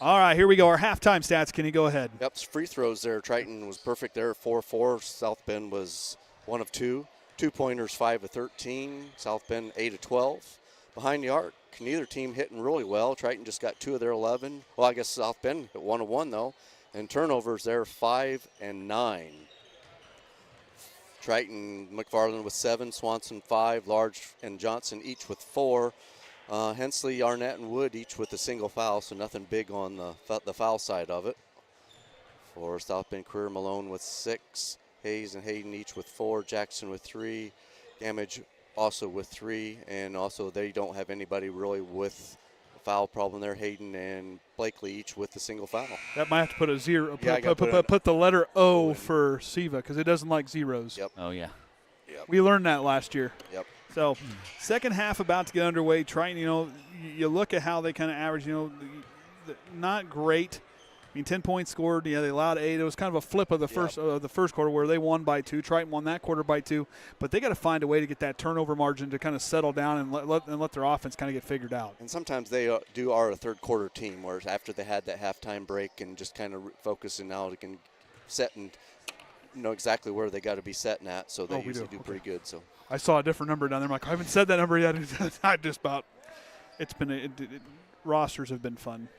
S1: All right, here we go. Our halftime stats. Can you go ahead?
S2: Yep, free throws there. Triton was perfect there, 4-4. South Bend was 1 of 2. 2-pointers, 5 of 13. South Bend, 8 of 12. Behind the arc, neither team hitting really well. Triton just got 2 of their 11. Well, I guess South Bend hit 1 of 1, though. And turnovers there, 5 and 9. Triton, McFarland with 7, Swanson 5, Large and Johnson each with 4. Hensley, Arnett, and Wood each with a single foul, so nothing big on the foul side of it. For South Bend Career, Malone with 6, Hayes and Hayden each with 4, Jackson with 3, Damage also with 3, and also they don't have anybody really with a foul problem there. Hayden and Blakely each with a single foul.
S1: That might have to put a zero.
S2: Yeah,
S1: Put the letter O for Siva because it doesn't like zeros.
S2: Yep.
S3: Oh, yeah.
S2: Yep.
S1: We learned that last year.
S2: Yep.
S1: So, second half about to get underway. Triton, you look at how they kind of average, not great. I mean, 10 points scored. Yeah, they allowed 8. It was kind of a flip of the first quarter where they won by 2. Triton won that quarter by 2. But they got to find a way to get that turnover margin to kind of settle down and let their offense kind of get figured out.
S2: And sometimes they are a third quarter team, whereas after they had that halftime break and just kind of focusing now, they can set and know exactly where they got to be setting at. So they usually do pretty good. So
S1: I saw a different number down there. I'm like, I haven't said that number yet. I just about. It's been rosters have been fun.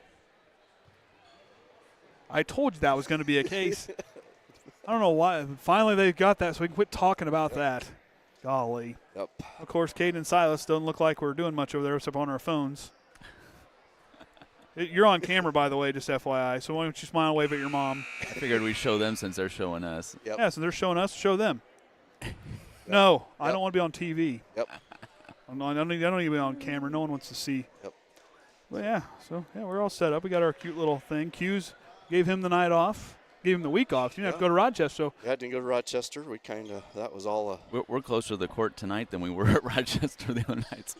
S1: I told you that was going to be a case. I don't know why. Finally, they got that, so we can quit talking about that. Golly.
S2: Yep.
S1: Of course, Cade and Silas don't look like we're doing much over there except on our phones. You're on camera, by the way, just FYI. So why don't you smile and wave at your mom?
S3: I figured we'd show them since they're showing us.
S2: Yep.
S1: Yeah, so they're showing us, show them. No, I don't want to be on TV.
S2: Yep.
S1: I don't need to be on camera. No one wants to see.
S2: Yep.
S1: But yeah, so yeah, we're all set up. We got our cute little thing. Q's gave him the night off, gave him the week off. You didn't have to go to Rochester. So
S2: Yeah, didn't go to Rochester. We that was all
S3: We're closer to the court tonight than we were at Rochester the other nights.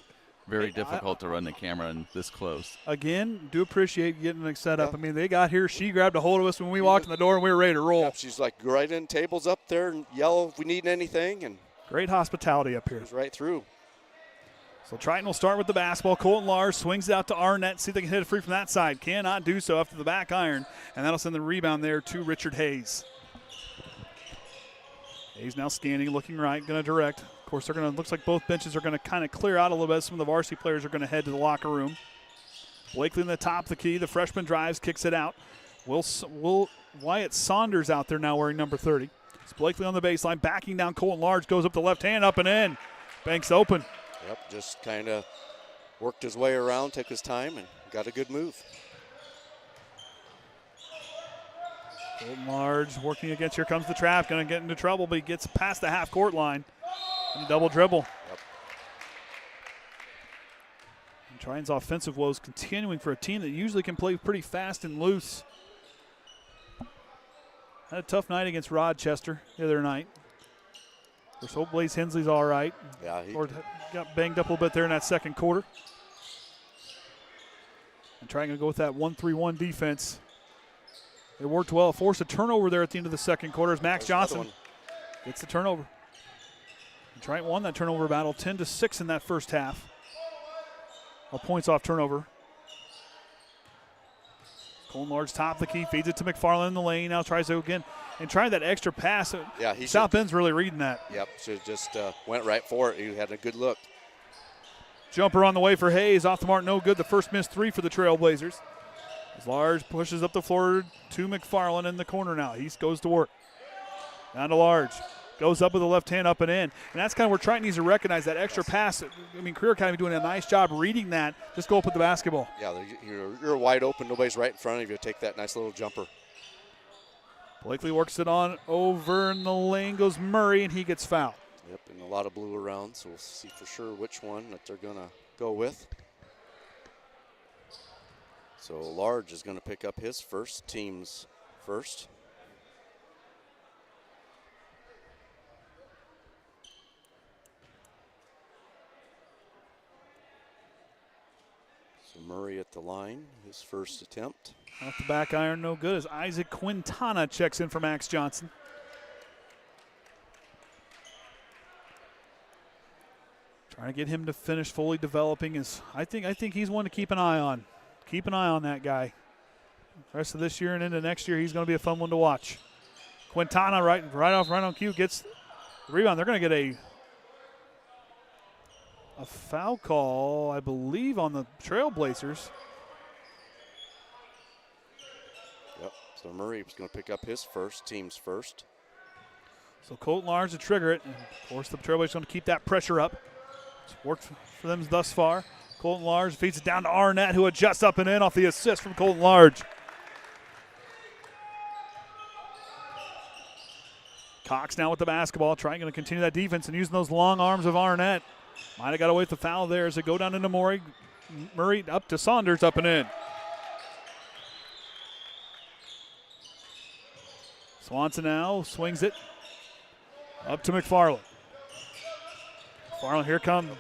S3: Very difficult to run the camera and this close.
S1: again, do appreciate getting it set up.
S2: Yeah.
S1: I mean, they got here. She grabbed a hold of us when we walked in the door, and we were ready to roll.
S2: Yep, she's like right in, tables up there, and yell if we need anything, and
S1: Great hospitality up here.
S2: goes right through.
S1: So Triton will start with the basketball. Colton Lars swings it out to Arnett. See if they can hit it free from that side. Cannot do so after the back iron. And that'll send the rebound there to Richard Hayes. Hayes now scanning, looking right, going to direct. Of course, they're going to, looks like both benches are going to kind of clear out a little bit. Some of the varsity players are going to head to the locker room. Blakely in the top of the key. The freshman drives, kicks it out. Wyatt Saunders out there now wearing number 30. It's Blakely on the baseline, backing down. Colton Large goes up the left hand, up and in. Banks open.
S2: Yep, just kind of worked his way around, took his time, and got a good move.
S1: Colton Large working against, here comes the trap, going to get into trouble, but he gets past the half-court line. And double dribble.
S2: Yep.
S1: And Triton's offensive woes continuing for a team that usually can play pretty fast and loose. Had a tough night against Rochester the other night. Of course, hope Blaze Hensley's all right.
S2: Yeah,
S1: Or got banged up a little bit there in that second quarter. And trying to go with that 1-3-1 defense. It worked well. Forced a turnover there at the end of the second quarter as Max
S2: there's another
S1: Johnson
S2: one.
S1: gets the turnover. And Triton won that turnover battle 10-6 in that first half. Points off turnover. Colton Large top of the key, feeds it to McFarland in the lane. Now tries to go again and try that extra pass.
S2: Yeah, he
S1: South
S2: should-
S1: Bend's really reading that.
S2: Yep, should have just went right for it. He had a good look.
S1: Jumper on the way for Hayes. Off the mark, no good. The first missed three for the Trailblazers. As Large pushes up the floor to McFarland in the corner now. He goes to work. Down to Large. Goes up with the left hand, up and in. And that's kind of where Triton needs to recognize that extra pass. I mean, Career Academy doing a nice job reading that. Just go up with the basketball.
S2: Yeah, you're wide open. Nobody's right in front of you. Take that nice little jumper.
S1: Blakely works it on over in the lane. Goes Murray, and he gets fouled.
S2: Yep, and a lot of blue around, so we'll see for sure which one that they're going to go with. So Large is going to pick up his first, team's first. So Murray at the line, his first attempt.
S1: Off the back iron, no good, as Isaac Quintana checks in for Max Johnson. Trying to get him to finish fully developing is, I think he's one to keep an eye on. Keep an eye on that guy. The rest of this year and into next year, he's going to be a fun one to watch. Quintana right on cue gets the rebound. They're going to get a foul call, I believe, on the Trailblazers.
S2: Yep, so Murray is going to pick up his first, team's first.
S1: So Colton Large to trigger it. And of course, the Trailblazers going to keep that pressure up. It's worked for them thus far. Colton Large feeds it down to Arnett, who adjusts up and in off the assist from Colton Large. Cox now with the basketball, trying to continue that defense and using those long arms of Arnett. Might have got away with the foul there as they go down into Murray. Murray up to Saunders, up and in. Swanson now swings it up to McFarland. McFarland, here comes.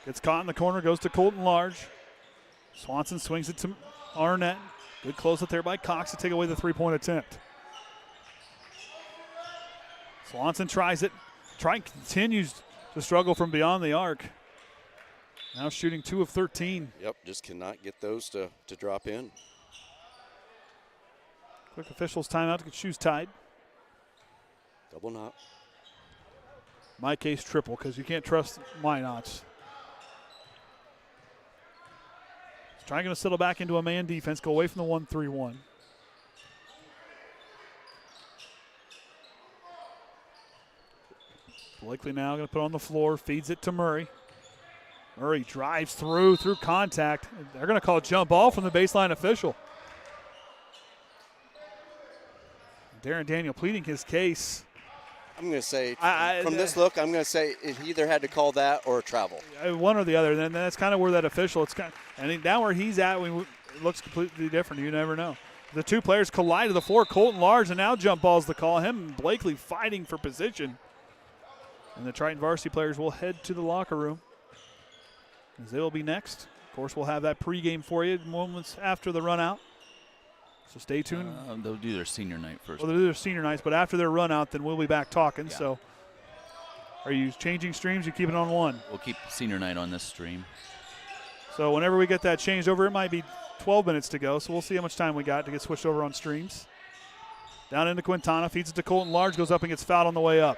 S1: Gets caught in the corner, goes to Colton Large. Swanson swings it to Arnett. Good close up there by Cox to take away the three-point attempt. Swanson tries it. Triton continues to struggle from beyond the arc. Now shooting 2 of 13.
S2: Yep, just cannot get those to drop in.
S1: Quick officials timeout to get shoes tied.
S2: Double knot.
S1: My case, triple, because you can't trust my knots. Trying to settle back into a man defense, go away from the 1-3-1. Blakely now going to put on the floor, feeds it to Murray. Murray drives through contact. They're going to call a jump ball from the baseline official. Darren Daniel pleading his case.
S2: I'm going to say, from this look, I'm going to say he either had to call that or travel.
S1: One or the other. Then that's kind of where that official. And now where he's at, it looks completely different. You never know. The two players collide to the floor. Colton Large, and now jump ball's the call. Him and Blakely fighting for position. And the Triton varsity players will head to the locker room, as they will be next. Of course, we'll have that pregame for you moments after the run out. So stay tuned.
S3: They'll do their senior night first.
S1: Well, they'll do their senior nights, but after their run out, then we'll be back talking.
S3: Yeah.
S1: So are you changing streams? You keep it on one?
S3: We'll keep senior night on this stream.
S1: So whenever we get that changed over, it might be 12 minutes to go. So we'll see how much time we got to get switched over on streams. Down into Quintana, feeds it to Colton Large, goes up and gets fouled on the way up.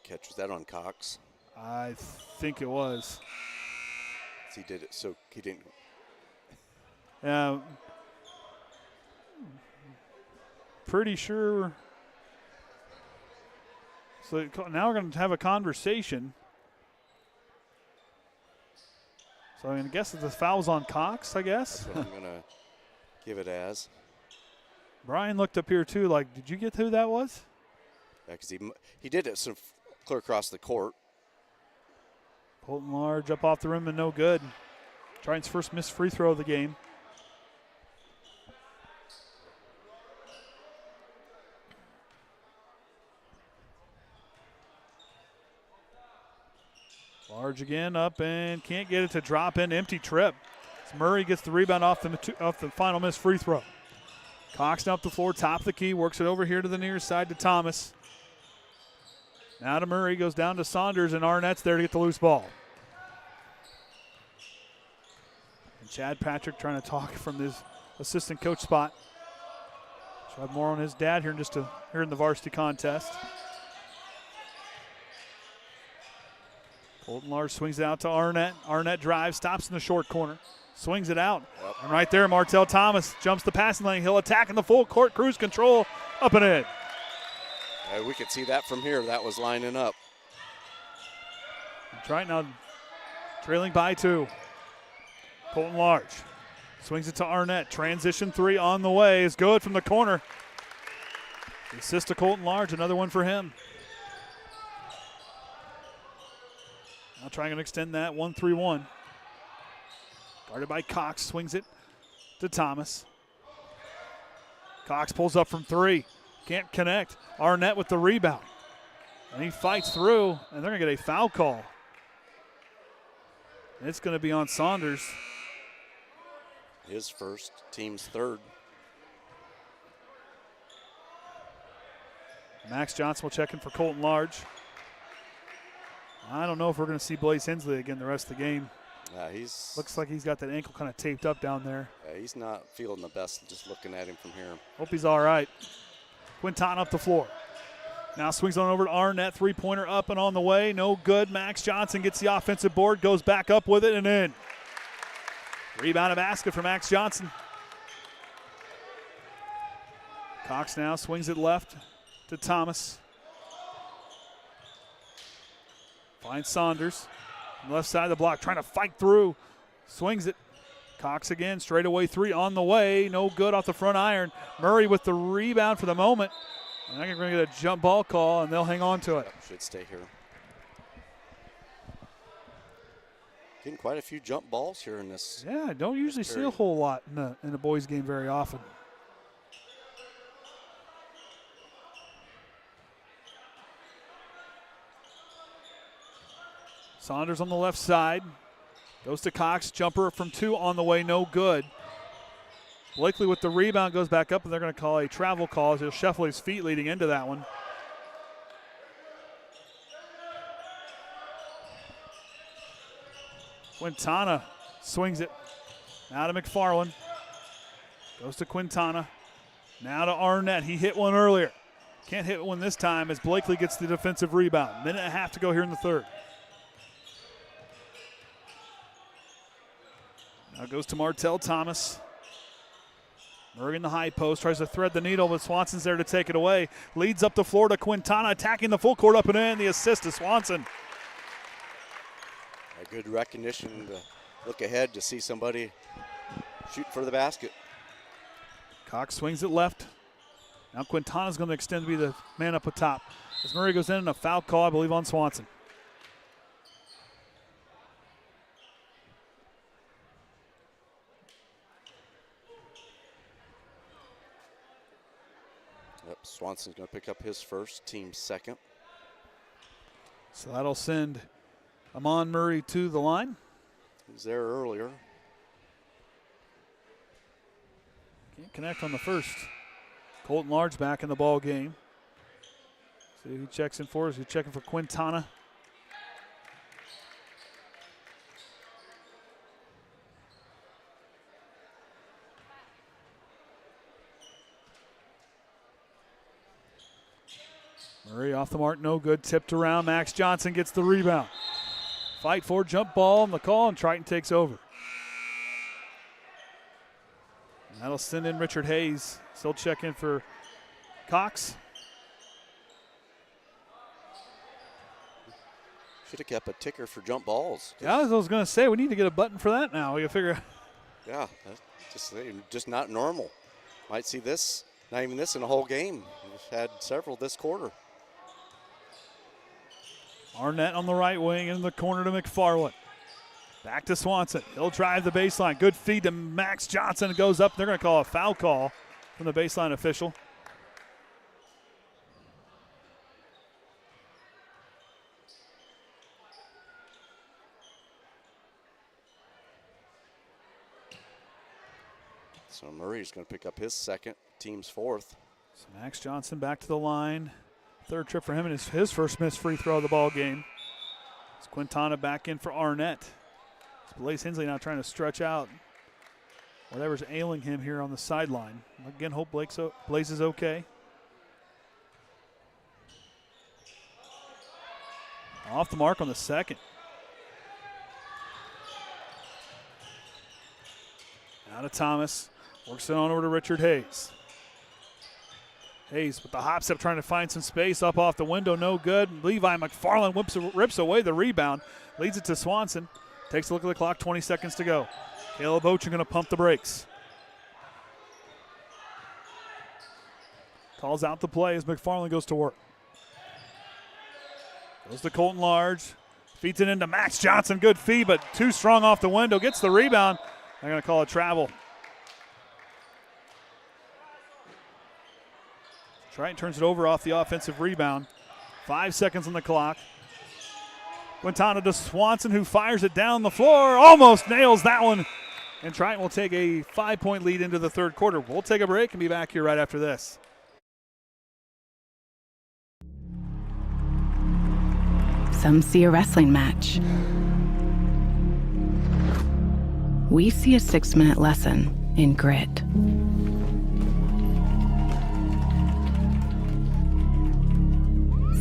S2: Catch, was that on Cox?
S1: I think it was.
S2: He did it so he didn't.
S1: Pretty sure. So now we're going to have a conversation. So I'm going to guess that the foul's on Cox, I guess.
S2: That's what I'm going to give it as.
S1: Brian looked up here too like, did you get who that was?
S2: Yeah, because he did it so clear across the court.
S1: Colton Large up off the rim and no good. Triton's first missed free throw of the game. Large again up and can't get it to drop in. Empty trip. As Murray gets the rebound off the final missed free throw. Cox up the floor, top of the key, works it over here to the near side to Thomas. Now to Murray, goes down to Saunders, and Arnett's there to get the loose ball. And Chad Patrick trying to talk from his assistant coach spot. Should have more on his dad here in the varsity contest. Colton Large swings it out to Arnett. Arnett drives, stops in the short corner, swings it out.
S2: Yep.
S1: And right there, Martell Thomas jumps the passing lane. He'll attack in the full court, cruise control, up and in.
S2: We could see that from here. That was lining up.
S1: Triton now trailing by 2. Colton Large swings it to Arnett. Transition 3 on the way is good from the corner. The assist to Colton Large, another one for him. Now trying to extend that 1-3-1. Guarded by Cox, swings it to Thomas. Cox pulls up from 3. Can't connect. Arnett with the rebound. And he fights through, and they're going to get a foul call. It's going to be on Saunders.
S2: His first, team's third.
S1: Max Johnson will check in for Colton Large. I don't know if we're going to see Blaze Hensley again the rest of the game. Looks like he's got that ankle kind of taped up down there.
S2: He's not feeling the best just looking at him from here.
S1: Hope he's all right. Quintana up the floor. Now swings on over to Arnett. Three-pointer up and on the way. No good. Max Johnson gets the offensive board, goes back up with it and in. Rebound and basket for Max Johnson. Cox now swings it left to Thomas. Finds Saunders. Left side of the block, trying to fight through. Swings it. Cox again, straightaway 3 on the way. No good off the front iron. Murray with the rebound for the moment. And they're going to get a jump ball call, and they'll hang on to it.
S2: Should stay here. Getting quite a few jump balls here in this.
S1: Yeah, I don't usually see a whole lot in a boys' game very often. Saunders on the left side. Goes to Cox. Jumper from 2 on the way. No good. Blakely with the rebound goes back up, and they're going to call a travel call as he'll shuffle his feet leading into that one. Quintana swings it. Now to McFarland. Goes to Quintana. Now to Arnett. He hit one earlier. Can't hit one this time as Blakely gets the defensive rebound. Minute and a half to go here in the third. Now goes to Martell Thomas. Murray in the high post, tries to thread the needle, but Swanson's there to take it away. Leads up the floor to Quintana, attacking the full court up and in. The assist to Swanson.
S2: A good recognition to look ahead to see somebody shoot for the basket.
S1: Cox swings it left. Now Quintana's going to extend to be the man up top. As Murray goes in and a foul call, I believe, on Swanson.
S2: Yep, Swanson's going to pick up his first, team's second.
S1: So that'll send Amon Murray to the line.
S2: He was there earlier.
S1: Can't connect on the first. Colton Large back in the ball game. See who checks in for. Is he checking for Quintana? Murray off the mark, no good. Tipped around. Max Johnson gets the rebound. Fight for jump ball on the call, and Triton takes over. And that'll send in Richard Hayes. Still check in for Cox.
S2: Should have kept a ticker for jump balls.
S1: Yeah, as I was going to say, we need to get a button for that now. We figure.
S2: Yeah, that's just not normal. Might see this, not even this in a whole game. We've had several this quarter.
S1: Arnett on the right wing in the corner to McFarland. Back to Swanson. He'll drive the baseline. Good feed to Max Johnson. It goes up. They're going to call a foul call from the baseline official.
S2: So Murray's going to pick up his second, team's fourth.
S1: So Max Johnson back to the line. Third trip for him and his first missed free throw of the ball game. It's Quintana back in for Arnett. It's Blaze Hensley now trying to stretch out whatever's ailing him here on the sideline. Again, hope Blaze is okay. Off the mark on the second. Out of Thomas. Works it on over to Richard Hayes. Hayes with the hop step trying to find some space. Up off the window, no good. Levi McFarland rips away the rebound. Leads it to Swanson. Takes a look at the clock, 20 seconds to go. Caleb Ochen going to pump the brakes. Calls out the play as McFarland goes to work. Goes to Colton Large. Feeds it into Max Johnson. Good feed, but too strong off the window. Gets the rebound. They're going to call a travel. Triton turns it over off the offensive rebound. 5 seconds on the clock. Quintana to Swanson, who fires it down the floor. Almost nails that one. And Triton will take a 5-point lead into the third quarter. We'll take a break and be back here right after this.
S7: Some see a wrestling match. We see a 6-minute lesson in grit.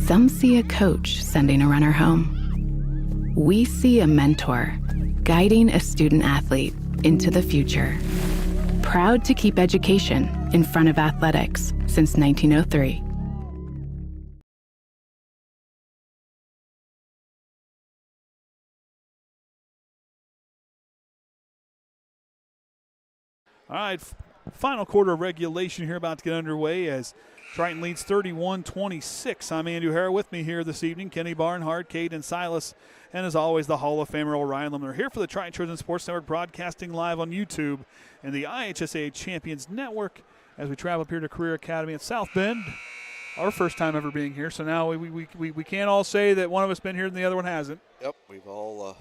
S7: Some see a coach sending a runner home. We see a mentor guiding a student athlete into the future. Proud to keep education in front of athletics since 1903.
S1: All right, final quarter of regulation here about to get underway as Triton leads 31-26. I'm Andy O'Hara. With me here this evening, Kenny Barnhart, Caden Silas, and as always, the Hall of Famer Orion Limner. Here for the Triton Trojan Sports Network, broadcasting live on YouTube and the IHSA Champions Network as we travel up here to Career Academy at South Bend. Our first time ever being here, so now we can't all say that one of us been here and the other one hasn't.
S2: Yep, we've all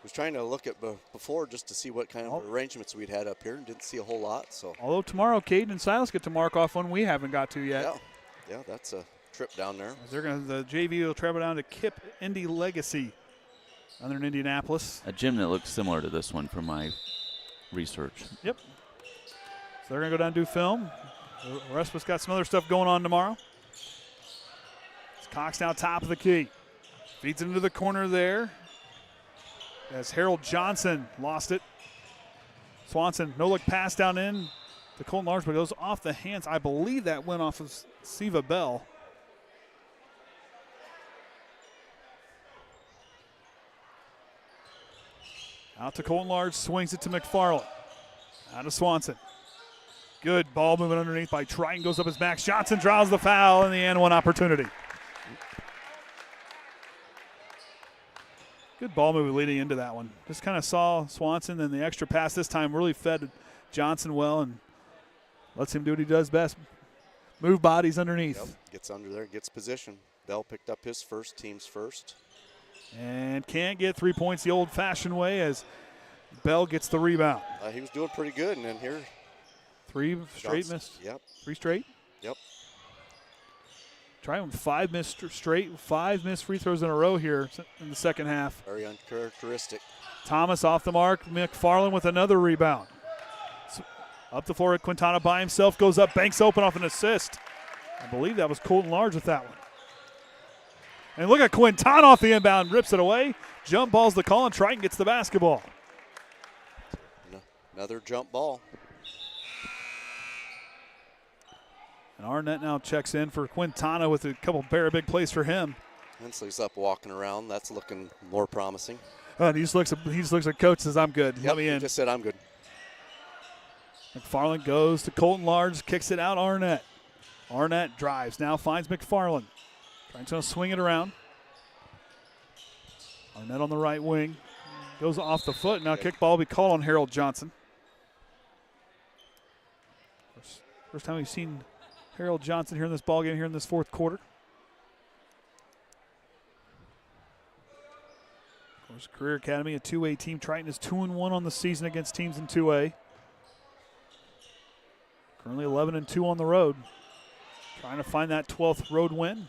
S2: was trying to look at before just to see what kind of arrangements we'd had up here and didn't see a whole lot. So
S1: although tomorrow Caden and Silas get to mark off one we haven't got to yet.
S2: Yeah, that's a trip down there.
S1: The JV will travel down to Kip Indy Legacy down there in Indianapolis.
S3: A gym that looks similar to this one from my research.
S1: Yep. So they're going to go down and do film. The rest of us got some other stuff going on tomorrow. It's Cox now top of the key. Feeds it into the corner there. As Harold Johnson lost it. Swanson, no-look pass down in to Colton Large, but it goes off the hands. I believe that went off of Siva Bell. Out to Colton Large, swings it to McFarland. Out to Swanson. Good ball moving underneath by Triton, goes up as Max Johnson, draws the foul in the end one opportunity. Good ball movement leading into that one. Just kind of saw Swanson, and the extra pass this time really fed Johnson well and lets him do what he does best, move bodies underneath.
S2: Yep. Gets under there, gets position. Bell picked up his first, team's first.
S1: And can't get 3 points the old-fashioned way as Bell gets the rebound.
S2: He was doing pretty good, and then here.
S1: 3 straight
S2: Johnson.
S1: missed.
S2: Yep.
S1: 3 straight?
S2: Yep.
S1: Trying 5 missed straight, 5 missed free throws in a row here in the second half.
S2: Very uncharacteristic.
S1: Thomas off the mark. McFarland with another rebound. Up the floor at Quintana by himself, goes up, banks open off an assist. I believe that was Colton Large with that one. And look at Quintana off the inbound, rips it away. Jump ball's the call, and Triton gets the basketball.
S2: Another jump ball.
S1: And Arnett now checks in for Quintana with a couple very big plays for him.
S2: Hensley's up walking around. That's looking more promising.
S1: And he just looks at coach, says, I'm good.
S2: Yep,
S1: Let me in.
S2: He just said, I'm good.
S1: McFarland goes to Colton Large, kicks it out Arnett. Arnett drives, now finds McFarland. Trying to swing it around. Arnett on the right wing. Goes off the foot. Now kick ball will be called on Harold Johnson. First time we've seen Harold Johnson here in this ball game here in this fourth quarter. Of course, Career Academy, a 2A team. Triton is 2-1 on the season against teams in 2A. Currently 11-2 on the road. Trying to find that 12th road win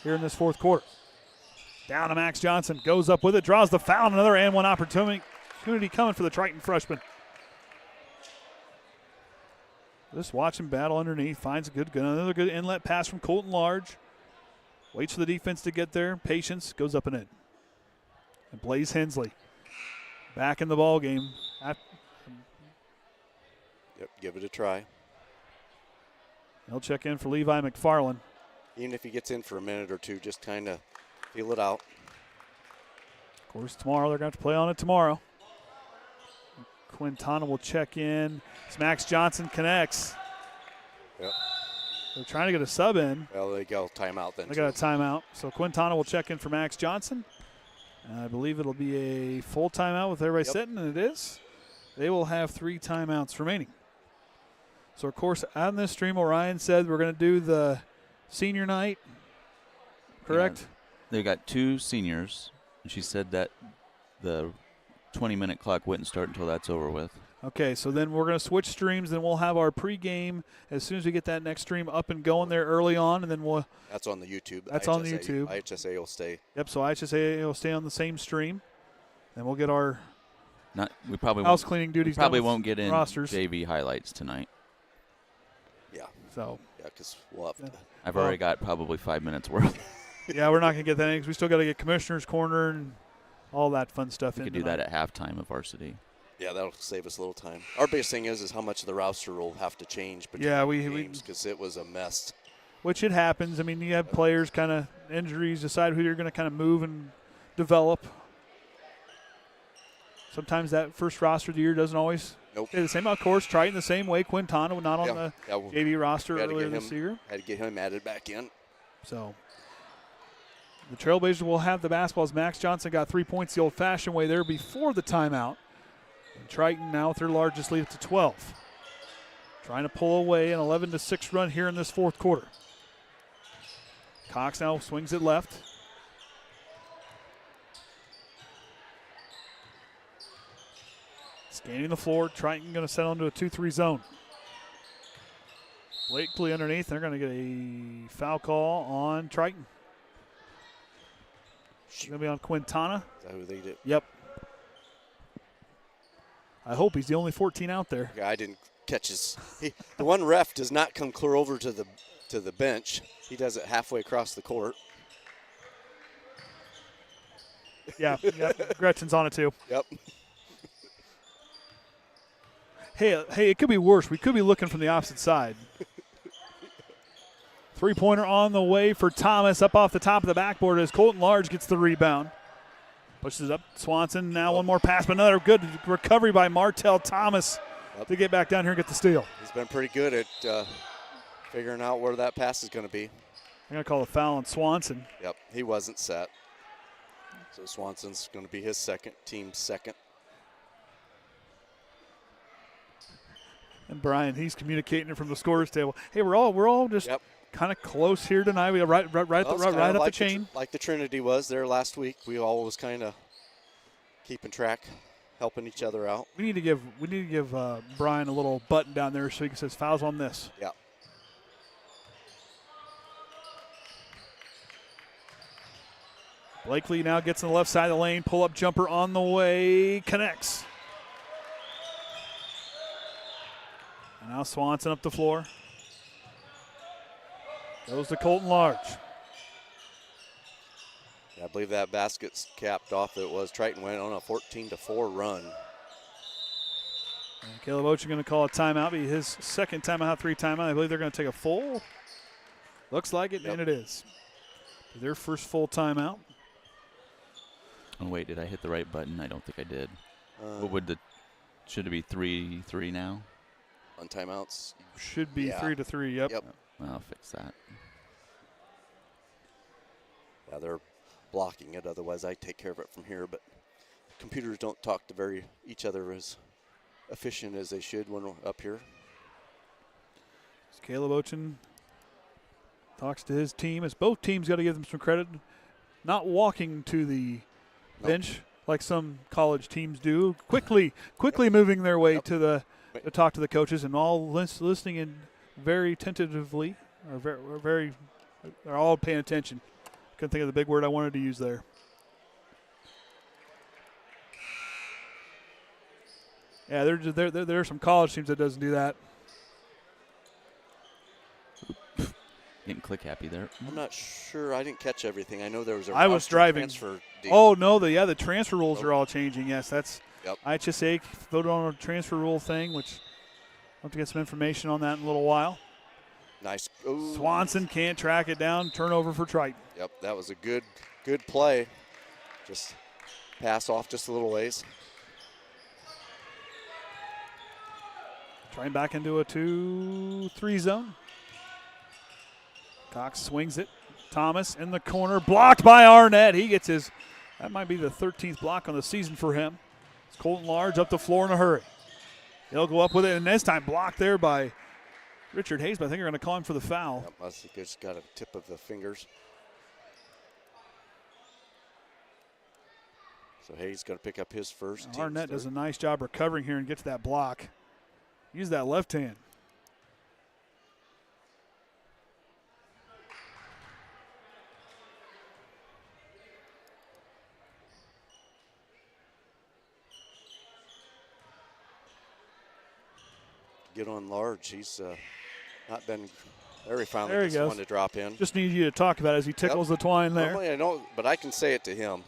S1: here in this fourth quarter. Down to Max Johnson, goes up with it, draws the foul, another and one opportunity coming for the Triton freshman. Just watch him battle underneath, finds another good inlet pass from Colton Large. Waits for the defense to get there, patience, goes up and in. And Blaze Hensley back in the ball game.
S2: Yep, give it a try.
S1: He'll check in for Levi McFarland.
S2: Even if he gets in for a minute or two, just kind of feel it out.
S1: Of course, tomorrow they're going to have to play on it tomorrow. Quintana will check in. Max Johnson connects.
S2: Yep.
S1: They're trying to get a sub in.
S2: Well, they go timeout then.
S1: They got a timeout. So Quintana will check in for Max Johnson. And I believe it'll be a full timeout with everybody sitting, and it is. They will have 3 timeouts remaining. So, of course, on this stream, Orion said we're going to do the senior night, correct?
S3: Yeah, they got 2 seniors, and she said that the 20-minute clock wouldn't start until that's over with.
S1: Okay, so then we're going to switch streams, and we'll have our pregame as soon as we get that next stream up and going there early on, and then we'll.
S2: That's on the YouTube.
S1: That's on the YouTube.
S2: IHSA will stay.
S1: Yep. So IHSA will stay on the same stream, and we'll get our
S3: We probably
S1: house cleaning duties.
S3: Probably
S1: done
S3: won't get in
S1: rosters.
S3: JV highlights tonight.
S2: Yeah.
S1: So.
S2: Yeah, because we'll have to.
S3: I've already got probably 5 minutes worth.
S1: Yeah, we're not going to get that in because we still got to get commissioner's corner and all that fun stuff
S3: We
S1: in.
S3: could do that at halftime of varsity.
S2: Yeah, that'll save us a little time. Our biggest thing is how much of the roster will have to change between games because it was a mess.
S1: Which it happens. I mean, you have players kind of injuries, decide who you're going to kind of move and develop. Sometimes that first roster of the year doesn't always stay the same. Of course, Triton the same way. Quintana not on the JV roster earlier this year.
S2: Had to get him added back in.
S1: So the Trailblazers will have the basketballs. Max Johnson got 3 points the old-fashioned way there before the timeout. And Triton now with their largest lead to 12. Trying to pull away an 11-6 run here in this fourth quarter. Cox now swings it left. Scanning the floor. Triton going to settle into a 2-3 zone. Blakely underneath. They're going to get a foul call on Triton. It's going to be on Quintana.
S2: Is that who they did?
S1: Yep. I hope he's the only 14 out there.
S2: Yeah, I didn't catch his. The one ref does not come clear over to the bench. He does it halfway across the court.
S1: Yeah, Gretchen's on it too.
S2: Yep.
S1: Hey, it could be worse. We could be looking from the opposite side. Three-pointer on the way for Thomas, up off the top of the backboard as Colton Large gets the rebound. Pushes it up Swanson. Now one more pass, but another good recovery by Martell Thomas to get back down here and get the steal.
S2: He's been pretty good at figuring out where that pass is going to be.
S1: I'm going to call a foul on Swanson.
S2: Yep, he wasn't set. So Swanson's going to be his team's second.
S1: And Brian, he's communicating it from the scorer's table. Hey, we're all just kind of close here tonight. We are right up the chain.
S2: Like the Trinity was there last week. We all was kind of keeping track, helping each other out.
S1: We need to give Brian a little button down there so he says fouls on this.
S2: Yeah.
S1: Blakely now gets on the left side of the lane. Pull-up jumper on the way. Connects. And now Swanson up the floor. Goes to Colton Large.
S2: Yeah, I believe that basket's capped off. It was Triton went on a 14-4 run.
S1: And Caleb Ochen going to call a timeout. Be his second timeout, 3 timeout. I believe they're going to take a full. Looks like it, and it is. Their first full timeout.
S3: Oh wait, did I hit the right button? I don't think I did. Should it be 3-3 now?
S2: On timeouts?
S1: Should be 3-3, yep.
S3: I'll fix that.
S2: Yeah, they're blocking it. Otherwise, I take care of it from here. But computers don't talk to each other as efficient as they should when we're up here.
S1: Caleb Ochen talks to his team. As both teams got to give them some credit. Not walking to the bench like some college teams do. Quickly moving their way to talk to the coaches, and all listening in very tentatively, or they're all paying attention. Couldn't think of the big word I wanted to use there. Yeah, there are some college teams that doesn't do that.
S3: Getting click happy there.
S2: I'm not sure. I didn't catch everything. I know there was a
S1: I was driving.
S2: transfer deal.
S1: Oh no, the transfer rules are all changing. Yes, that's
S2: Yep.
S1: IHSA voted on a transfer rule thing, which I'll have to get some information on that in a little while.
S2: Nice. Ooh.
S1: Swanson can't track it down. Turnover for Triton.
S2: Yep, that was a good play. Just pass off just a little ways.
S1: Trying back into a 2-3 zone. Cox swings it. Thomas in the corner, blocked by Arnett. He gets that might be the 13th block on the season for him. It's Colton Large up the floor in a hurry. He'll go up with it, and this time blocked there by Richard Hayes, but I think they're going to call him for the foul.
S2: Yep, I think it's got a tip of the fingers. So Hayes going to pick up his first.
S1: Arnett does a nice job recovering here and gets that block. Use that left hand.
S2: Get on Large. He's not been very finally
S1: there he
S2: gets
S1: goes.
S2: one to drop in.
S1: Just need you to talk about it as he tickles the twine there.
S2: Normally I know, but I can say it to him.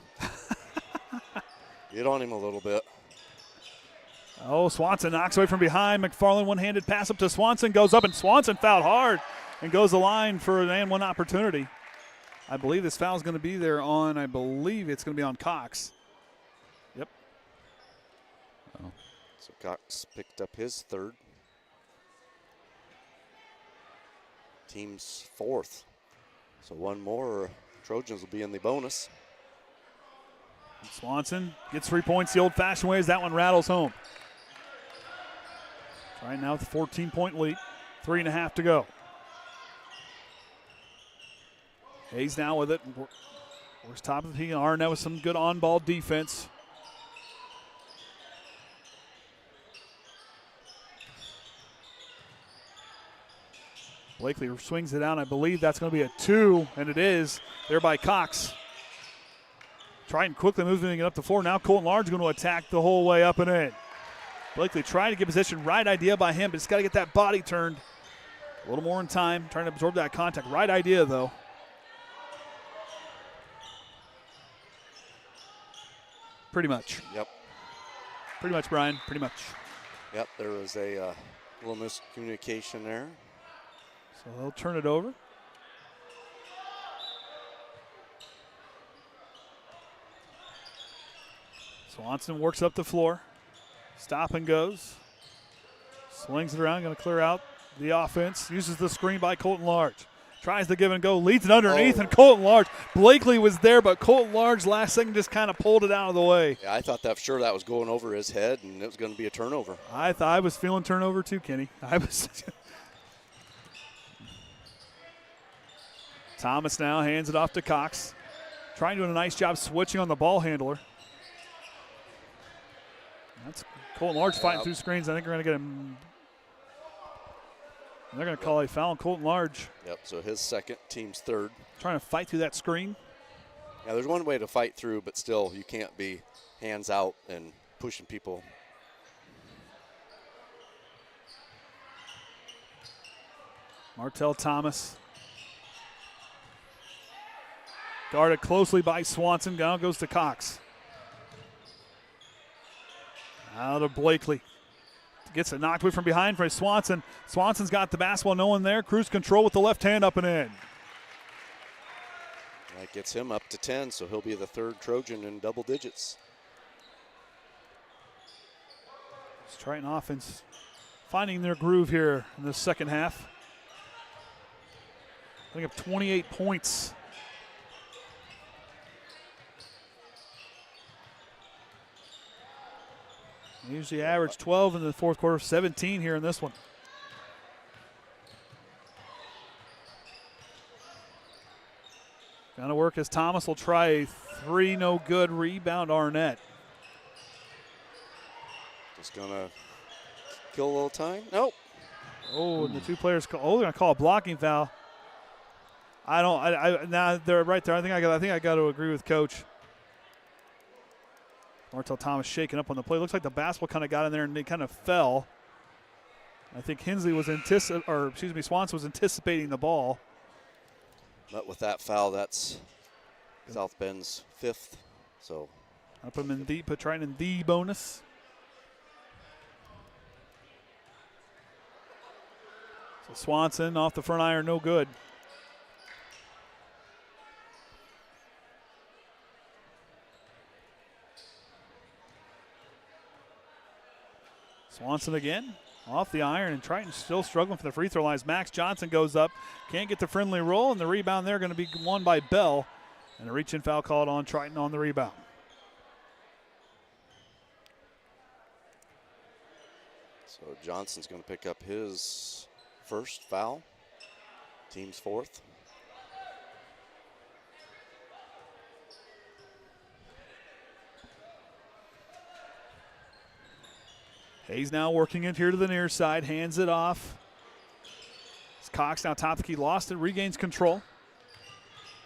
S2: Get on him a little bit.
S1: Oh, Swanson knocks away from behind. McFarland one-handed pass up to Swanson. Goes up, and Swanson fouled hard and goes the line for an and one opportunity. I believe this foul is going to be there on, I believe it's going to be on Cox. Yep.
S3: Oh.
S2: So Cox picked up his third. Team's fourth. So one more, Trojans will be in the bonus.
S1: Swanson gets 3 points the old-fashioned way as that one rattles home. Right now with a 14-point lead, 3.5 to go. Hayes now with it. Works top of the key. Arnett with some good on-ball defense. Blakely swings it out. I believe that's going to be a 2, and it is. There by Cox. Triton quickly moving it up the floor. Now Colton Large going to attack the whole way up and in. Blakely trying to get position. Right idea by him, but it's got to get that body turned. A little more in time. Trying to absorb that contact. Right idea, though. Pretty much.
S2: Yep.
S1: Pretty much, Brian. Pretty much.
S2: Yep, there was a little miscommunication there.
S1: So they'll turn it over. Swanson works up the floor. Stop and goes. Slings it around, going to clear out the offense. Uses the screen by Colton Large. Tries to give and go, leads it underneath, and Colton Large. Blakely was there, but Colton Large last second just kind of pulled it out of the way.
S2: Yeah, I thought that was going over his head, and it was going to be a turnover.
S1: I thought I was feeling turnover too, Kenny. I was. Thomas now hands it off to Cox. Trying to do a nice job switching on the ball handler. That's Colton Large fighting through screens. I think we're going to get him. They're going to call a foul on Colton Large.
S2: Yep, so his second, team's third.
S1: Trying to fight through that screen.
S2: Yeah, there's one way to fight through, but still you can't be hands out and pushing people.
S1: Martell Thomas. Guarded closely by Swanson. Down goes to Cox. Out of Blakely. Gets it knocked away from behind for Swanson. Swanson's got the basketball, no one there. Cruise control with the left hand up and in.
S2: That gets him up to 10, so he'll be the third Trojan in double digits.
S1: Triton offense finding their groove here in the second half. I think of 28 points. They usually average 12 in the fourth quarter, 17 here in this one. Gonna work as Thomas will try a three, no good. Rebound Arnett.
S2: Just gonna kill a little time. Nope.
S1: Oh, and the two players. They're gonna call a blocking foul. Now they're right there. I think I got to agree with Coach. Martell Thomas shaking up on the play. Looks like the basketball kind of got in there and it kind of fell. I think Swanson was anticipating the ball.
S2: But with that foul, that's South Bend's fifth. So
S1: I put him in the, put Triton in the bonus. So Swanson off the front iron, no good. Swanson again, off the iron, and Triton still struggling for the free throw lines. Max Johnson goes up, can't get the friendly roll, and the rebound there going to be won by Bell. And a reach-in foul called on Triton on the rebound.
S2: So Johnson's going to pick up his first foul, team's fourth.
S1: Hayes now working it here to the near side, hands it off. It's Cox now top of the key, lost it, regains control.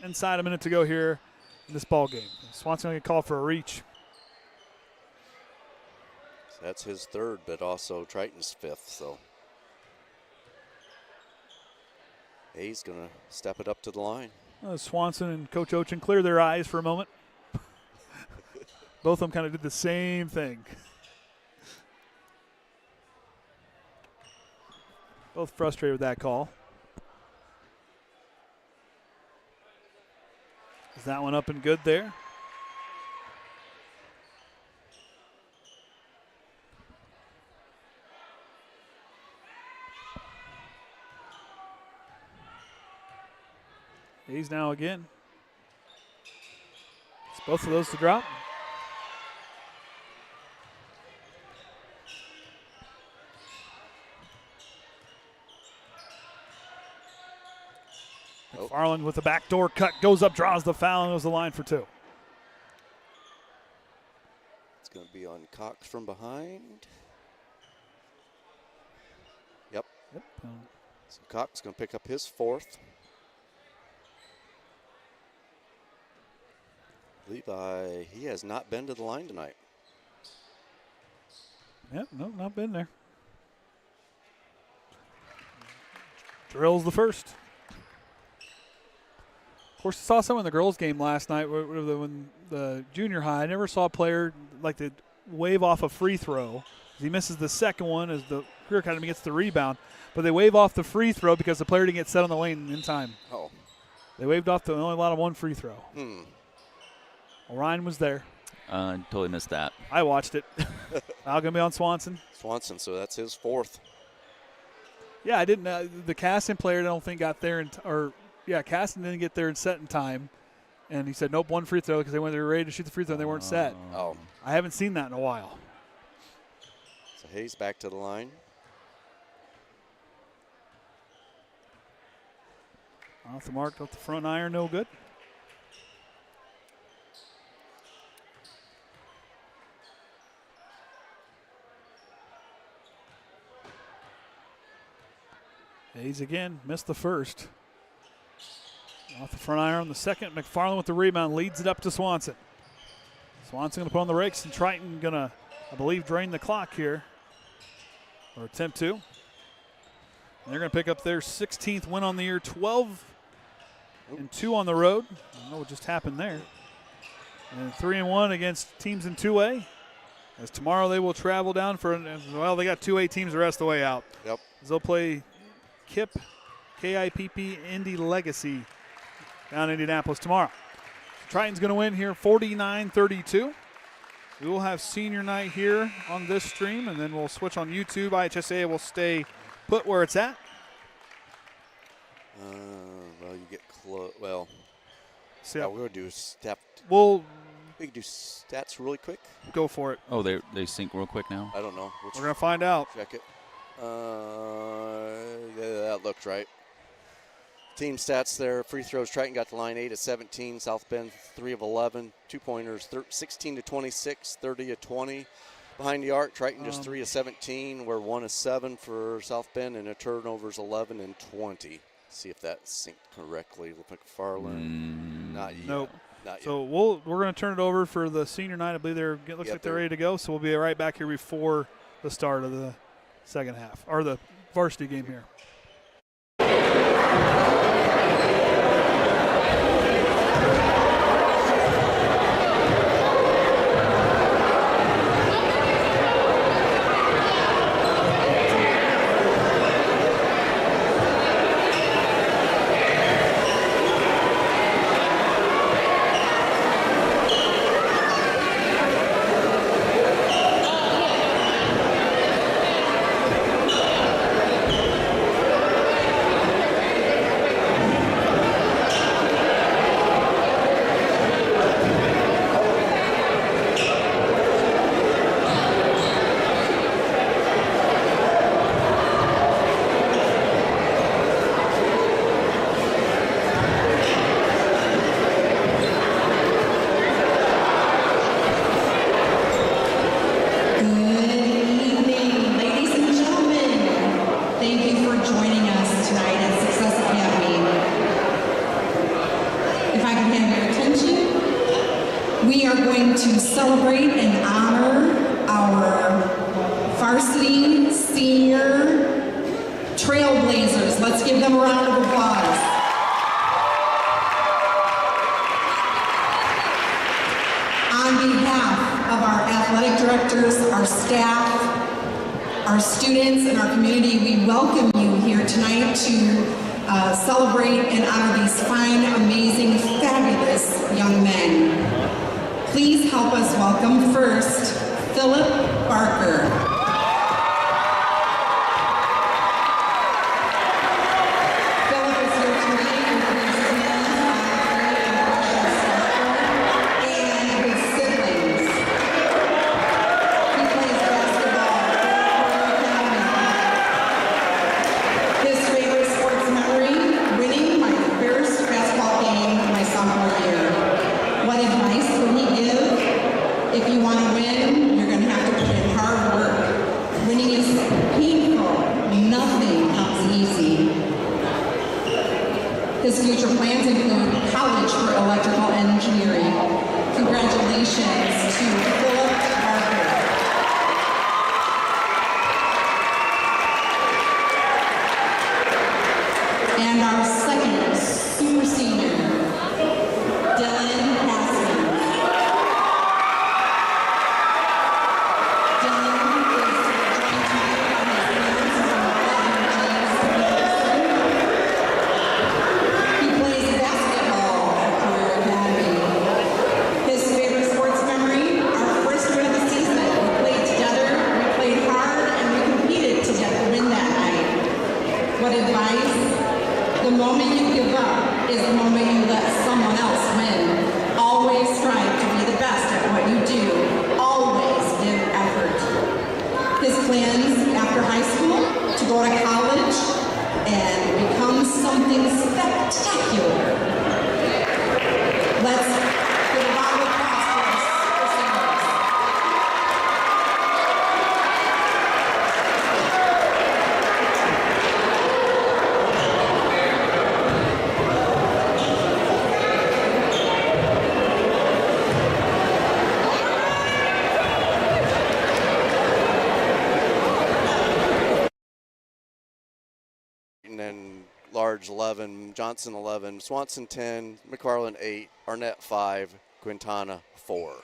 S1: Inside a minute to go here in this ball game. Swanson going to get called for a reach.
S2: So that's his third, but also Triton's fifth. So Hayes going to step it up to the line.
S1: Swanson and Coach Ochin clear their eyes for a moment. Both of them kind of did the same thing. Both frustrated with that call. Is that one up and good there? He's now again. It's both of those to drop. McFarland with the backdoor cut, goes up, draws the foul, and goes the line for two.
S2: It's going to be on Cox from behind. Yep. So Cox going to pick up his fourth. Levi, he has not been to the line tonight.
S1: Yep, no, not been there. Drills the first. Of course, I saw some in the girls' game last night when the junior high. I never saw a player like the wave off a free throw. He misses the second one as the Career Academy gets the rebound. But they wave off the free throw because the player didn't get set on the lane in time.
S2: Oh.
S1: They waved off the only allowed one free throw. Ryan was there.
S3: Totally missed that.
S1: I watched it. Now going to be on Swanson.
S2: Swanson, so that's his fourth.
S1: Yeah, I didn't. The Caston player, I don't think, got there, Caston didn't get there and set in time. And he said, nope, one free throw because they were ready to shoot the free throw and they weren't set.
S2: Oh.
S1: I haven't seen that in a while.
S2: So Hayes back to the line.
S1: Off the mark, off the front iron, no good. Hayes again, missed the first. Off the front iron on the second. McFarland with the rebound, leads it up to Swanson. Swanson going to put on the rakes, and Triton going to, I believe, drain the clock here, or attempt to. And they're going to pick up their 16th win on the year, 12-2 on the road. I don't know what just happened there. And 3-1 against teams in 2A. As tomorrow they will travel down for, they got 2A teams the rest of the way out.
S2: Yep.
S1: As they'll play KIPP Indy Legacy down in Indianapolis tomorrow. Triton's going to win here 49-32. We will have senior night here on this stream, and then we'll switch on YouTube. IHSA will stay put where it's at.
S2: You get close. Well,
S1: so
S2: we're going to do step. We can do stats really quick.
S1: Go for it.
S3: Oh, they sync real quick now?
S2: I don't know.
S1: We're going to find out.
S2: Check it. Yeah, that looked right. Team stats there. Free throws, Triton got the line 8 of 17. South Bend 3 of 11. 2-pointers 16 to 26, 30 to 20. Behind the arc, Triton just 3 of 17. We're 1 of 7 for South Bend, and a turnovers 11 and 20. See if that synced correctly. McFarland. Not yet.
S1: Nope.
S2: Not yet.
S1: So we're going to turn it over for the senior night. I believe it looks like they're ready to go. So we'll be right back here before the start of the second half, or the varsity game here.
S5: We are going to celebrate and honor our varsity senior Trailblazers. Let's give them a round of applause. On behalf of our athletic directors, our staff, our students, and our community, we welcome you here tonight to celebrate and honor these fine, amazing, fabulous young men. Please help us welcome first Philip Barker. Philip is here tonight with his and his siblings. He plays basketball for Academy. His favorite sports memory, winning my first basketball game my sophomore year. What advice would he give? If you want to win, you're going to have to put in hard work. Winning is painful. Nothing comes easy. His future plans include college for electrical engineering. Congratulations to Philip Barker. And our second super senior, Dylan Haskins. What advice? The moment you give up is the moment you let someone else win. Always strive to be the best at what you do. Always give effort. His plans after high school to go to college and become something spectacular. Let's give a round of applause for our super singers.
S2: And then large 11, Johnson 11, Swanson 10, McFarland 8, Arnett 5, Quintana 4.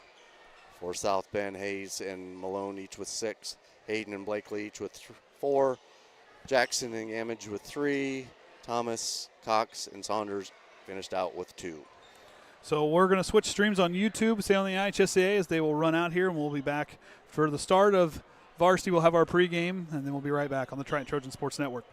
S2: For South Bend, Hayes and Malone each with 6, Hayden and Blakely each with 4, Jackson and Gamage with 3, Thomas, Cox, and Saunders finished out with 2.
S1: So we're going to switch streams on YouTube, stay on the IHSAA as they will run out here, and we'll be back for the start of varsity. We'll have our pregame, and then we'll be right back on the Triton Trojan Sports Network.